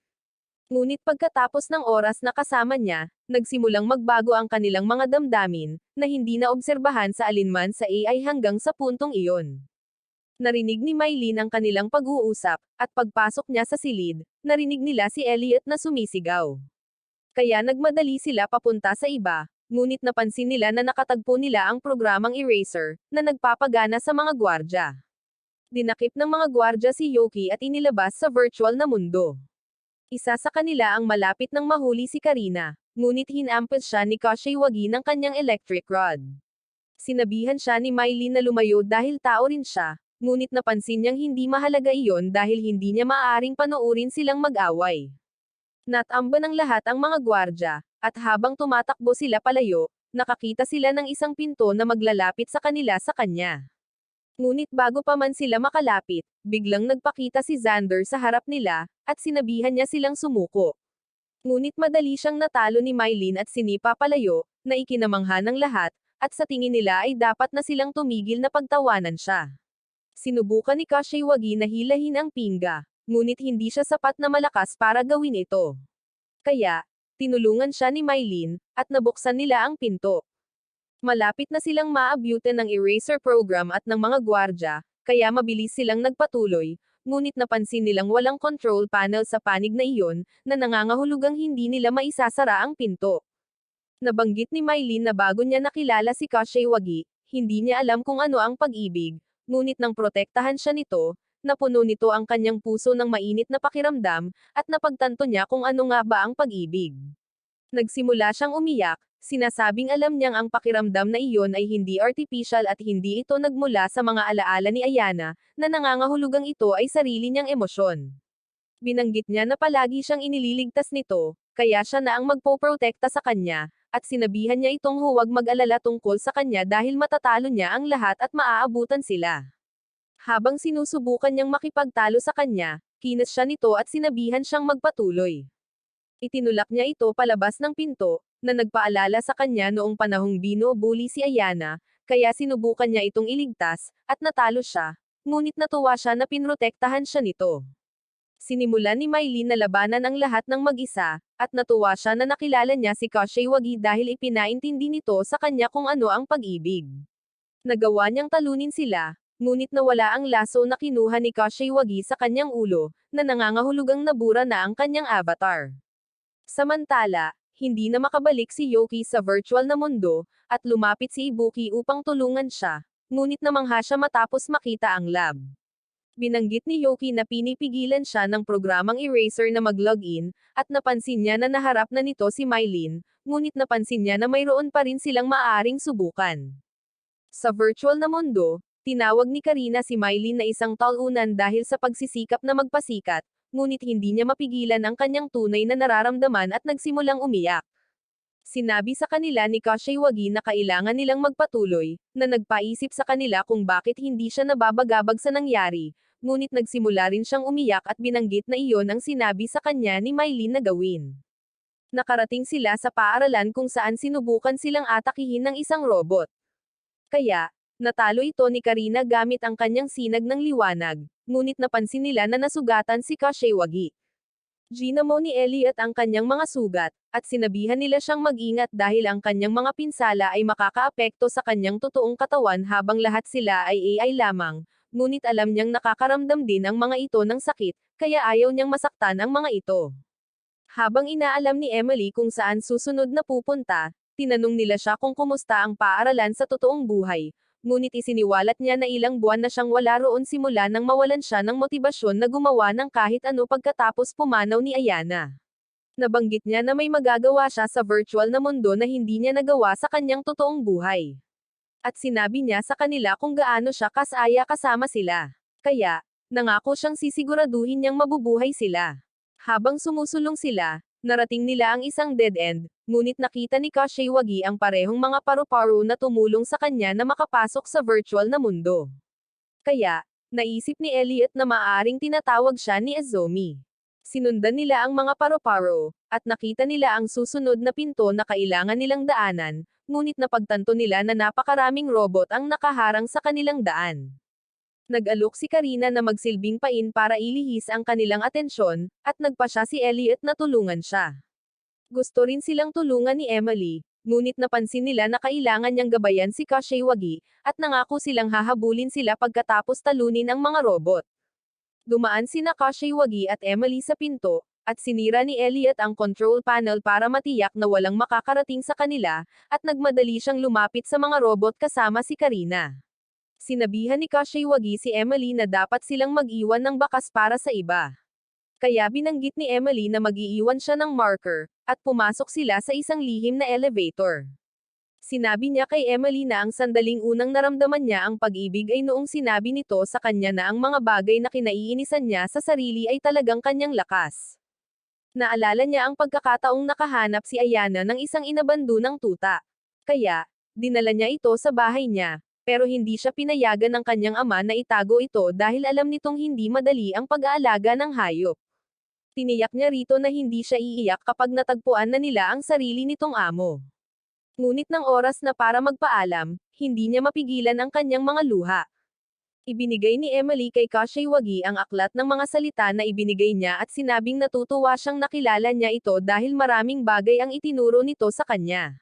Ngunit pagkatapos ng oras na kasama niya, nagsimulang magbago ang kanilang mga damdamin, na hindi na obserbahan sa alinman sa AI hanggang sa puntong iyon. Narinig ni Mylin ang kanilang pag-uusap, at pagpasok niya sa silid, narinig nila si Elliot na sumisigaw. Kaya nagmadali sila papunta sa iba, ngunit napansin nila na nakatagpo nila ang programang Eraser, na nagpapagana sa mga gwardya. Dinakip ng mga gwardya si Yoki at inilabas sa virtual na mundo. Isa sa kanila ang malapit nang mahuli si Karina, ngunit hinampes siya ni Kashiwagi ng kanyang electric rod. Sinabihan siya ni Mylin na lumayo dahil tao rin siya, ngunit napansin niyang hindi mahalaga iyon dahil hindi niya maaaring panoorin silang mag-away. Natamba ng lahat ang mga gwardya, at habang tumatakbo sila palayo, nakakita sila ng isang pinto na maglalapit sa kanila sa kanya. Ngunit bago pa man sila makalapit, biglang nagpakita si Xander sa harap nila, at sinabihan niya silang sumuko. Ngunit madali siyang natalo ni Mylin at sinipa palayo, na ikinamangha ng lahat, at sa tingin nila ay dapat na silang tumigil na pagtawanan siya. Sinubukan ni Kashiwagi na hilahin ang pingga, ngunit hindi siya sapat na malakas para gawin ito. Kaya, tinulungan siya ni Mylene, at nabuksan nila ang pinto. Malapit na silang maabutan ng eraser program at ng mga gwardya, kaya mabilis silang nagpatuloy, ngunit napansin nilang walang control panel sa panig na iyon, na nangangahulugang hindi nila maisasara ang pinto. Nabanggit ni Mylene na bago niya nakilala si Kashiwagi, hindi niya alam kung ano ang pag-ibig, ngunit nang protektahan siya nito, napuno nito ang kanyang puso ng mainit na pakiramdam, at napagtanto niya kung ano nga ba ang pag-ibig. Nagsimula siyang umiyak, sinasabing alam niyang ang pakiramdam na iyon ay hindi artificial at hindi ito nagmula sa mga alaala ni Ayana, na nangangahulugang ito ay sarili niyang emosyon. Binanggit niya na palagi siyang inililigtas nito, kaya siya na ang magpoprotekta sa kanya, at sinabihan niya itong huwag mag-alala tungkol sa kanya dahil matatalo niya ang lahat at maaabutan sila. Habang sinusubukan niyang makipagtalo sa kanya, kinas siya nito at sinabihan siyang magpatuloy. Itinulak niya ito palabas ng pinto, na nagpaalala sa kanya noong panahong binubuli si Ayana, kaya sinubukan niya itong iligtas, at natalo siya, ngunit natuwa siya na pinrotektahan siya nito. Sinimulan ni Mylene na labanan ang lahat ng mag-isa, at natuwa siya na nakilala niya si Kashiwagi dahil ipinaintindi nito sa kanya kung ano ang pag-ibig. Nagawa niyang talunin sila, ngunit nawala ang laso na kinuha ni Kashiwagi sa kanyang ulo, na nangangahulugang nabura na ang kanyang avatar. Samantala, hindi na makabalik si Yoki sa virtual na mundo, at lumapit si Ibuki upang tulungan siya, ngunit namangha siya matapos makita ang lab. Binanggit ni Yoki na pinipigilan siya ng programang eraser na mag-login, at napansin niya na naharap na nito si Mylene, ngunit napansin niya na mayroon pa rin silang maaaring subukan. Sa virtual na mundo, tinawag ni Karina si Mylene na isang talunan dahil sa pagsisikap na magpasikat, ngunit hindi niya mapigilan ang kanyang tunay na nararamdaman at nagsimulang umiyak. Sinabi sa kanila ni Kashiwagi na kailangan nilang magpatuloy, na nagpaisip sa kanila kung bakit hindi siya nababagabag sa nangyari, ngunit nagsimula rin siyang umiyak at binanggit na iyon ang sinabi sa kanya ni Mylene na gawin. Nakarating sila sa paaralan kung saan sinubukan silang atakihin ng isang robot. Kaya, natalo ito ni Karina gamit ang kanyang sinag ng liwanag, ngunit napansin nila na nasugatan si Kashiwagi. Ginamo ni Elliot ang kanyang mga sugat, at sinabihan nila siyang mag-ingat dahil ang kanyang mga pinsala ay makakaapekto sa kanyang totoong katawan habang lahat sila ay AI lamang, ngunit alam niyang nakakaramdam din ang mga ito ng sakit, kaya ayaw niyang masaktan ang mga ito. Habang inaalam ni Emily kung saan susunod na pupunta, tinanong nila siya kung kumusta ang paaralan sa totoong buhay, ngunit isiniwalat niya na ilang buwan na siyang wala roon simula nang mawalan siya ng motibasyon na gumawa ng kahit ano pagkatapos pumanaw ni Ayana. Nabanggit niya na may magagawa siya sa virtual na mundo na hindi niya nagawa sa kanyang totoong buhay. At sinabi niya sa kanila kung gaano siya kasaya kasama sila. Kaya, nangako siyang sisiguraduhin niyang mabubuhay sila. Habang sumusulong sila, narating nila ang isang dead end, ngunit nakita ni Kashiwagi ang parehong mga paru-paro na tumulong sa kanya na makapasok sa virtual na mundo. Kaya, naisip ni Elliot na maaaring tinatawag siya ni Azumi. Sinundan nila ang mga paru-paro, at nakita nila ang susunod na pinto na kailangan nilang daanan, ngunit napagtanto nila na napakaraming robot ang nakaharang sa kanilang daan. Nag-alok si Karina na magsilbing pain para ilihis ang kanilang atensyon, at nagpa siya si Elliot na tulungan siya. Gusto rin silang tulungan ni Emily, ngunit napansin nila na kailangan niyang gabayan si Kashiwagi, at nangako silang hahabulin sila pagkatapos talunin ang mga robot. Dumaan sina Kashiwagi at Emily sa pinto, at sinira ni Elliot ang control panel para matiyak na walang makakarating sa kanila, at nagmadali siyang lumapit sa mga robot kasama si Karina. Sinabihan ni Kashiwagi si Emily na dapat silang mag-iwan ng bakas para sa iba. Kaya binanggit ni Emily na mag-iiwan siya ng marker, at pumasok sila sa isang lihim na elevator. Sinabi niya kay Emily na ang sandaling unang naramdaman niya ang pag-ibig ay noong sinabi nito sa kanya na ang mga bagay na kinaiinisan niya sa sarili ay talagang kanyang lakas. Naalala niya ang pagkakataong nakahanap si Ayana ng isang inabandonang tuta. Kaya, dinala niya ito sa bahay niya, pero hindi siya pinayagan ng kanyang ama na itago ito dahil alam nitong hindi madali ang pag-aalaga ng hayop. Tiniyak niya rito na hindi siya iiyak kapag natagpuan na nila ang sarili nitong amo. Ngunit ng oras na para magpaalam, hindi niya mapigilan ang kanyang mga luha. Ibinigay ni Emily kay Kashiwagi ang aklat ng mga salita na ibinigay niya at sinabing natutuwa siyang nakilala niya ito dahil maraming bagay ang itinuro nito sa kanya.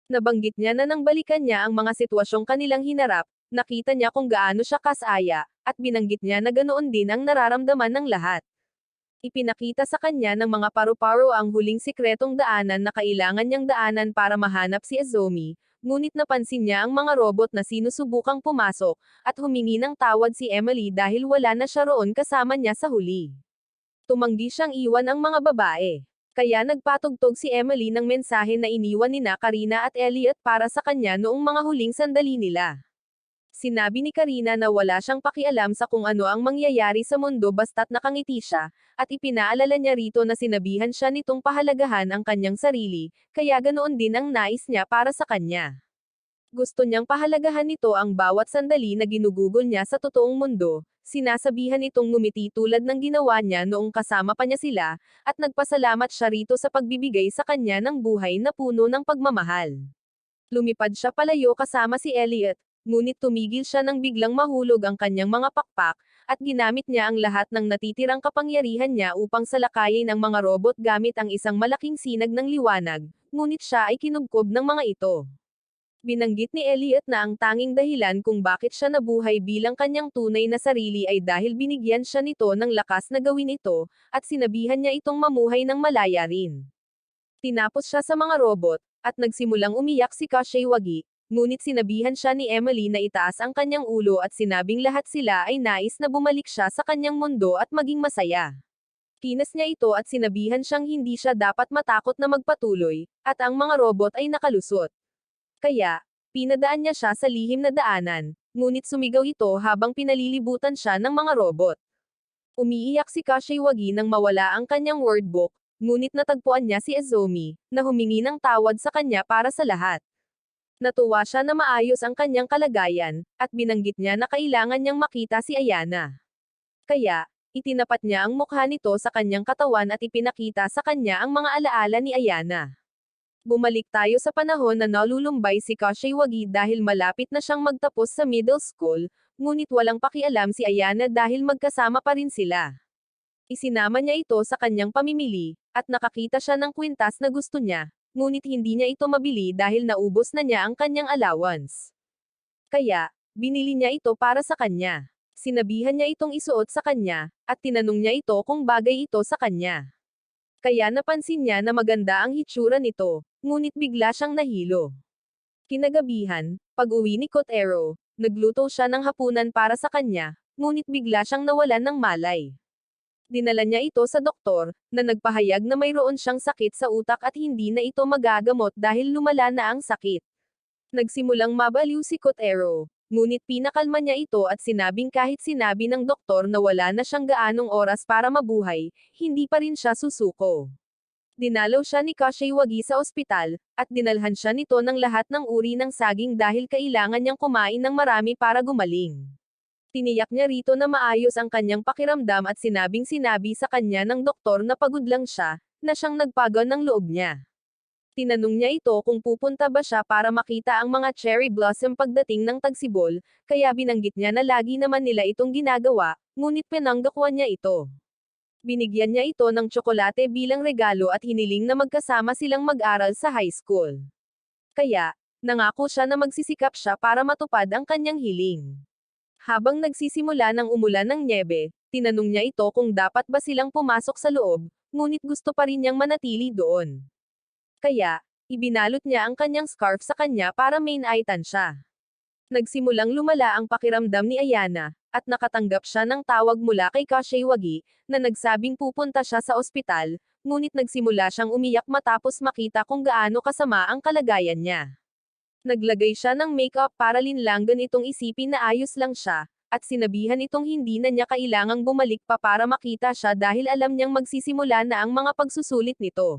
Nabanggit niya na nang balikan niya ang mga sitwasyong kanilang hinarap, nakita niya kung gaano siya kasaya, at binanggit niya na ganoon din ang nararamdaman ng lahat. Ipinakita sa kanya ng mga paru-paro ang huling sikretong daanan na kailangan niyang daanan para mahanap si Azumi, ngunit napansin niya ang mga robot na sinusubukang pumasok, at humingi ng tawad si Emily dahil wala na siya roon kasama niya sa huli. Tumanggi siyang iwan ang mga babae. Kaya nagpatugtog si Emily ng mensahe na iniwan nina Karina at Elliot para sa kanya noong mga huling sandali nila. Sinabi ni Karina na wala siyang pakialam sa kung ano ang mangyayari sa mundo basta't nakangiti siya, at ipinaalala niya rito na sinabihan siya nitong pahalagahan ang kanyang sarili, kaya ganoon din ang nais niya para sa kanya. Gusto niyang pahalagahan nito ang bawat sandali na ginugugol niya sa totoong mundo, sinasabihan itong ngumiti tulad ng ginawa niya noong kasama pa niya sila, at nagpasalamat siya rito sa pagbibigay sa kanya ng buhay na puno ng pagmamahal. Lumipad siya palayo kasama si Elliot, ngunit tumigil siya nang biglang mahulog ang kanyang mga pakpak, at ginamit niya ang lahat ng natitirang kapangyarihan niya upang salakayin ang mga robot gamit ang isang malaking sinag ng liwanag, ngunit siya ay kinubkob ng mga ito. Binanggit ni Elliot na ang tanging dahilan kung bakit siya nabuhay bilang kanyang tunay na sarili ay dahil binigyan siya nito ng lakas na gawin ito, at sinabihan niya itong mamuhay ng malaya rin. Tinapos siya sa mga robot, at nagsimulang umiyak si Kashiwagi, ngunit sinabihan siya ni Emily na itaas ang kanyang ulo at sinabing lahat sila ay nais na bumalik siya sa kanyang mundo at maging masaya. Kinas niya ito at sinabihan siyang hindi siya dapat matakot na magpatuloy, at ang mga robot ay nakalusot. Kaya, pinadaan niya siya sa lihim na daanan, ngunit sumigaw ito habang pinalilibutan siya ng mga robot. Umiiyak si Kashiwagi nang mawala ang kanyang wordbook, ngunit natagpuan niya si Azumi, na humingi ng tawad sa kanya para sa lahat. Natuwa siya na maayos ang kanyang kalagayan, at binanggit niya na kailangan niyang makita si Ayana. Kaya, itinapat niya ang mukha nito sa kanyang katawan at ipinakita sa kanya ang mga alaala ni Ayana. Bumalik tayo sa panahon na nalulumbay si Kashiwagi dahil malapit na siyang magtapos sa middle school, ngunit walang pakialam si Ayana dahil magkasama pa rin sila. Isinama niya ito sa kanyang pamimili, at nakakita siya ng kwintas na gusto niya, ngunit hindi niya ito mabili dahil naubos na niya ang kanyang allowance. Kaya, binili niya ito para sa kanya. Sinabihan niya itong isuot sa kanya, at tinanong niya ito kung bagay ito sa kanya. Kaya napansin niya na maganda ang hitsura nito, ngunit bigla siyang nahilo. Kinagabihan, pag-uwi ni Kotaro, nagluto siya ng hapunan para sa kanya, ngunit bigla siyang nawalan ng malay. Dinala niya ito sa doktor, na nagpahayag na mayroon siyang sakit sa utak at hindi na ito magagamot dahil lumala na ang sakit. Nagsimulang mabaliw si Kotaro, ngunit pinakalma niya ito at sinabing kahit sinabi ng doktor na wala na siyang gaanong oras para mabuhay, hindi pa rin siya susuko. Dinalaw siya ni Kashiwagi sa ospital, at dinalhan siya nito ng lahat ng uri ng saging dahil kailangan niyang kumain ng marami para gumaling. Tiniyak niya rito na maayos ang kanyang pakiramdam at sinabi sa kanya ng doktor na pagod lang siya, na siyang nagpagal ng loob niya. Tinanong niya ito kung pupunta ba siya para makita ang mga cherry blossom pagdating ng tagsibol, kaya binanggit niya na lagi naman nila itong ginagawa, ngunit pinanggakwan niya ito. Binigyan niya ito ng tsokolate bilang regalo at hiniling na magkasama silang mag-aral sa high school. Kaya, nangako siya na magsisikap siya para matupad ang kanyang hiling. Habang nagsisimula ng umulan ng nyebe, tinanong niya ito kung dapat ba silang pumasok sa loob, ngunit gusto pa rin niyang manatili doon. Kaya, ibinalot niya ang kanyang scarf sa kanya para main-aitan siya. Nagsimulang lumala ang pakiramdam ni Ayana, at nakatanggap siya ng tawag mula kay Kashiwagi, na nagsabing pupunta siya sa ospital, ngunit nagsimula siyang umiyak matapos makita kung gaano kasama ang kalagayan niya. Naglagay siya ng makeup para linlanggan itong isipin na ayos lang siya, at sinabihan itong hindi na niya kailangang bumalik pa para makita siya dahil alam niyang magsisimula na ang mga pagsusulit nito.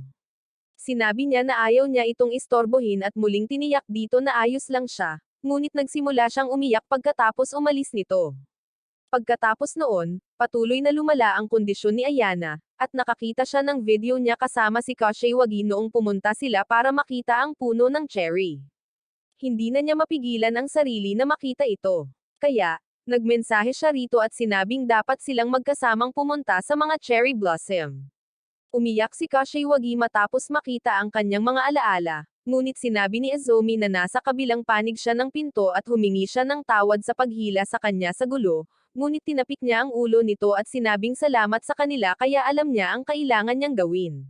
Sinabi niya na ayaw niya itong istorbohin at muling tiniyak dito na ayos lang siya, ngunit nagsimula siyang umiyak pagkatapos umalis nito. Pagkatapos noon, patuloy na lumala ang kondisyon ni Ayana, at nakakita siya ng video niya kasama si Kashiwagi noong pumunta sila para makita ang puno ng cherry. Hindi na niya mapigilan ang sarili na makita ito. Kaya, Nagmensahe siya rito at sinabing dapat silang magkasamang pumunta sa mga cherry blossom. Umiyak si Kashiwagi matapos makita ang kanyang mga alaala, ngunit sinabi ni Azumi na nasa kabilang panig siya ng pinto at humingi siya ng tawad sa paghila sa kanya sa gulo, ngunit tinapik niya ang ulo nito at sinabing salamat sa kanila kaya alam niya ang kailangan niyang gawin.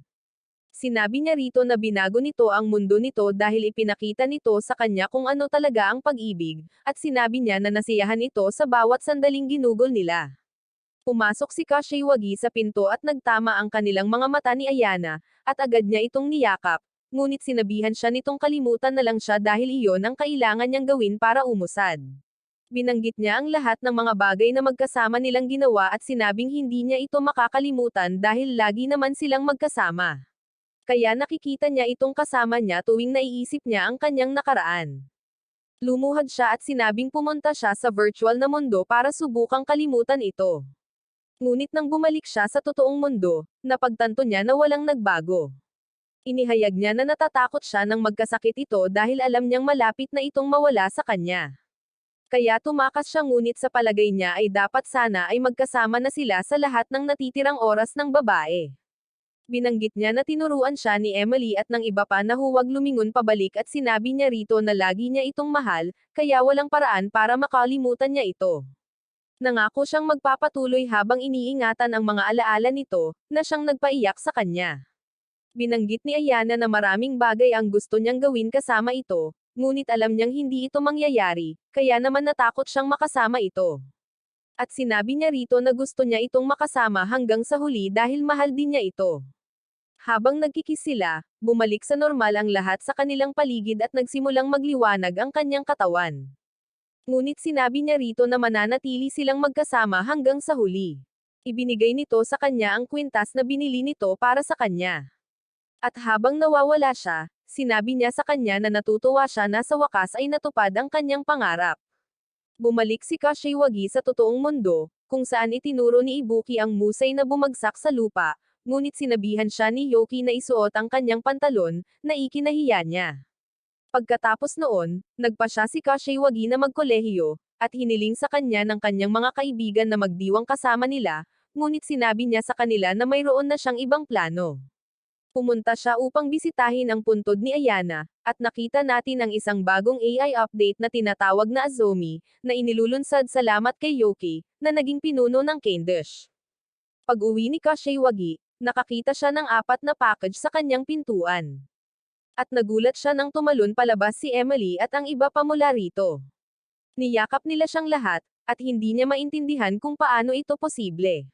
Sinabi niya rito na binago nito ang mundo nito dahil ipinakita nito sa kanya kung ano talaga ang pag-ibig, at sinabi niya na nasiyahan ito sa bawat sandaling ginugol nila. Pumasok si Kashiwagi sa pinto at nagtama ang kanilang mga mata ni Ayana, at agad niya itong niyakap, ngunit sinabihan siya nitong kalimutan na lang siya dahil iyon ang kailangan niyang gawin para umusad. Binanggit niya ang lahat ng mga bagay na magkasama nilang ginawa at sinabing hindi niya ito makakalimutan dahil lagi naman silang magkasama. Kaya nakikita niya itong kasama niya tuwing naiisip niya ang kanyang nakaraan. Lumuhad siya at sinabing pumunta siya sa virtual na mundo para subukang kalimutan ito. Ngunit nang bumalik siya sa totoong mundo, napagtanto niya na walang nagbago. Inihayag niya na natatakot siya nang magkasakit ito dahil alam niyang malapit na itong mawala sa kanya. Kaya tumakas siya ngunit sa palagay niya ay dapat sana ay magkasama na sila sa lahat ng natitirang oras ng babae. Binanggit niya na tinuruan siya ni Emily at ng iba pa na huwag lumingon pabalik at sinabi niya rito na lagi niya itong mahal, kaya walang paraan para makalimutan niya ito. Nangako siyang magpapatuloy habang iniingatan ang mga alaala nito, na siyang nagpaiyak sa kanya. Binanggit ni Ayana na maraming bagay ang gusto niyang gawin kasama ito, ngunit alam niyang hindi ito mangyayari, kaya naman natakot siyang makasama ito. At sinabi niya rito na gusto niya itong makasama hanggang sa huli dahil mahal din niya ito. Habang nagkikis sila, bumalik sa normal ang lahat sa kanilang paligid at nagsimulang magliwanag ang kanyang katawan. Ngunit sinabi niya rito na mananatili silang magkasama hanggang sa huli. Ibinigay nito sa kanya ang kwintas na binili nito para sa kanya. At habang nawawala siya, sinabi niya sa kanya na natutuwa siya na sa wakas ay natupad ang kanyang pangarap. Bumalik si Kashiwagi sa totoong mundo, kung saan itinuro ni Ibuki ang musay na bumagsak sa lupa, ngunit sinabihan siya ni Yoki na isuot ang kanyang pantalon, na ikinahiya niya. Pagkatapos noon, nagpa siya si Kashiwagi na magkolehiyo, at hiniling sa kanya ng kanyang mga kaibigan na magdiwang kasama nila, ngunit sinabi niya sa kanila na mayroon na siyang ibang plano. Pumunta siya upang bisitahin ang puntod ni Ayana, at nakita natin ang isang bagong AI update na tinatawag na Azumi, na inilulunsad salamat kay Yoki, na naging pinuno ng Cavendish. Pag-uwi ni Kashiwagi, nakakita siya ng 4 na package sa kanyang pintuan. At nagulat siya nang tumalon palabas si Emily at ang iba pa mula rito. Niyakap nila siyang lahat, at hindi niya maintindihan kung paano ito posible.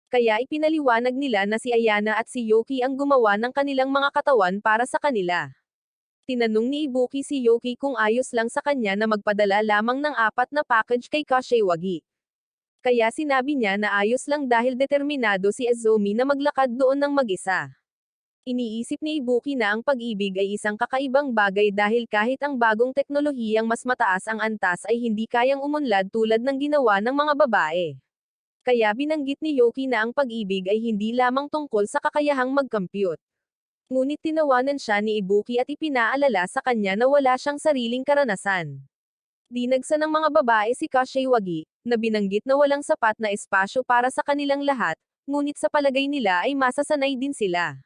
Kaya ipinaliwanag nila na si Ayana at si Yoki ang gumawa ng kanilang mga katawan para sa kanila. Tinanong ni Ibuki si Yoki kung ayos lang sa kanya na magpadala lamang ng 4 na package kay Kashiwagi. Kaya sinabi niya na ayos lang dahil determinado si Azumi na maglakad doon ng mag-isa. Iniisip ni Ibuki na ang pag-ibig ay isang kakaibang bagay dahil kahit ang bagong teknolohiyang mas mataas ang antas ay hindi kayang umunlad tulad ng ginawa ng mga babae. Kaya binanggit ni Yoki na ang pag-ibig ay hindi lamang tungkol sa kakayahang mag-compute. Ngunit tinawanan siya ni Ibuki at ipinaalala sa kanya na wala siyang sariling karanasan. Dinagsa ng mga babae si Kashiwagi, na binanggit na walang sapat na espasyo para sa kanilang lahat, ngunit sa palagay nila ay masasanay din sila.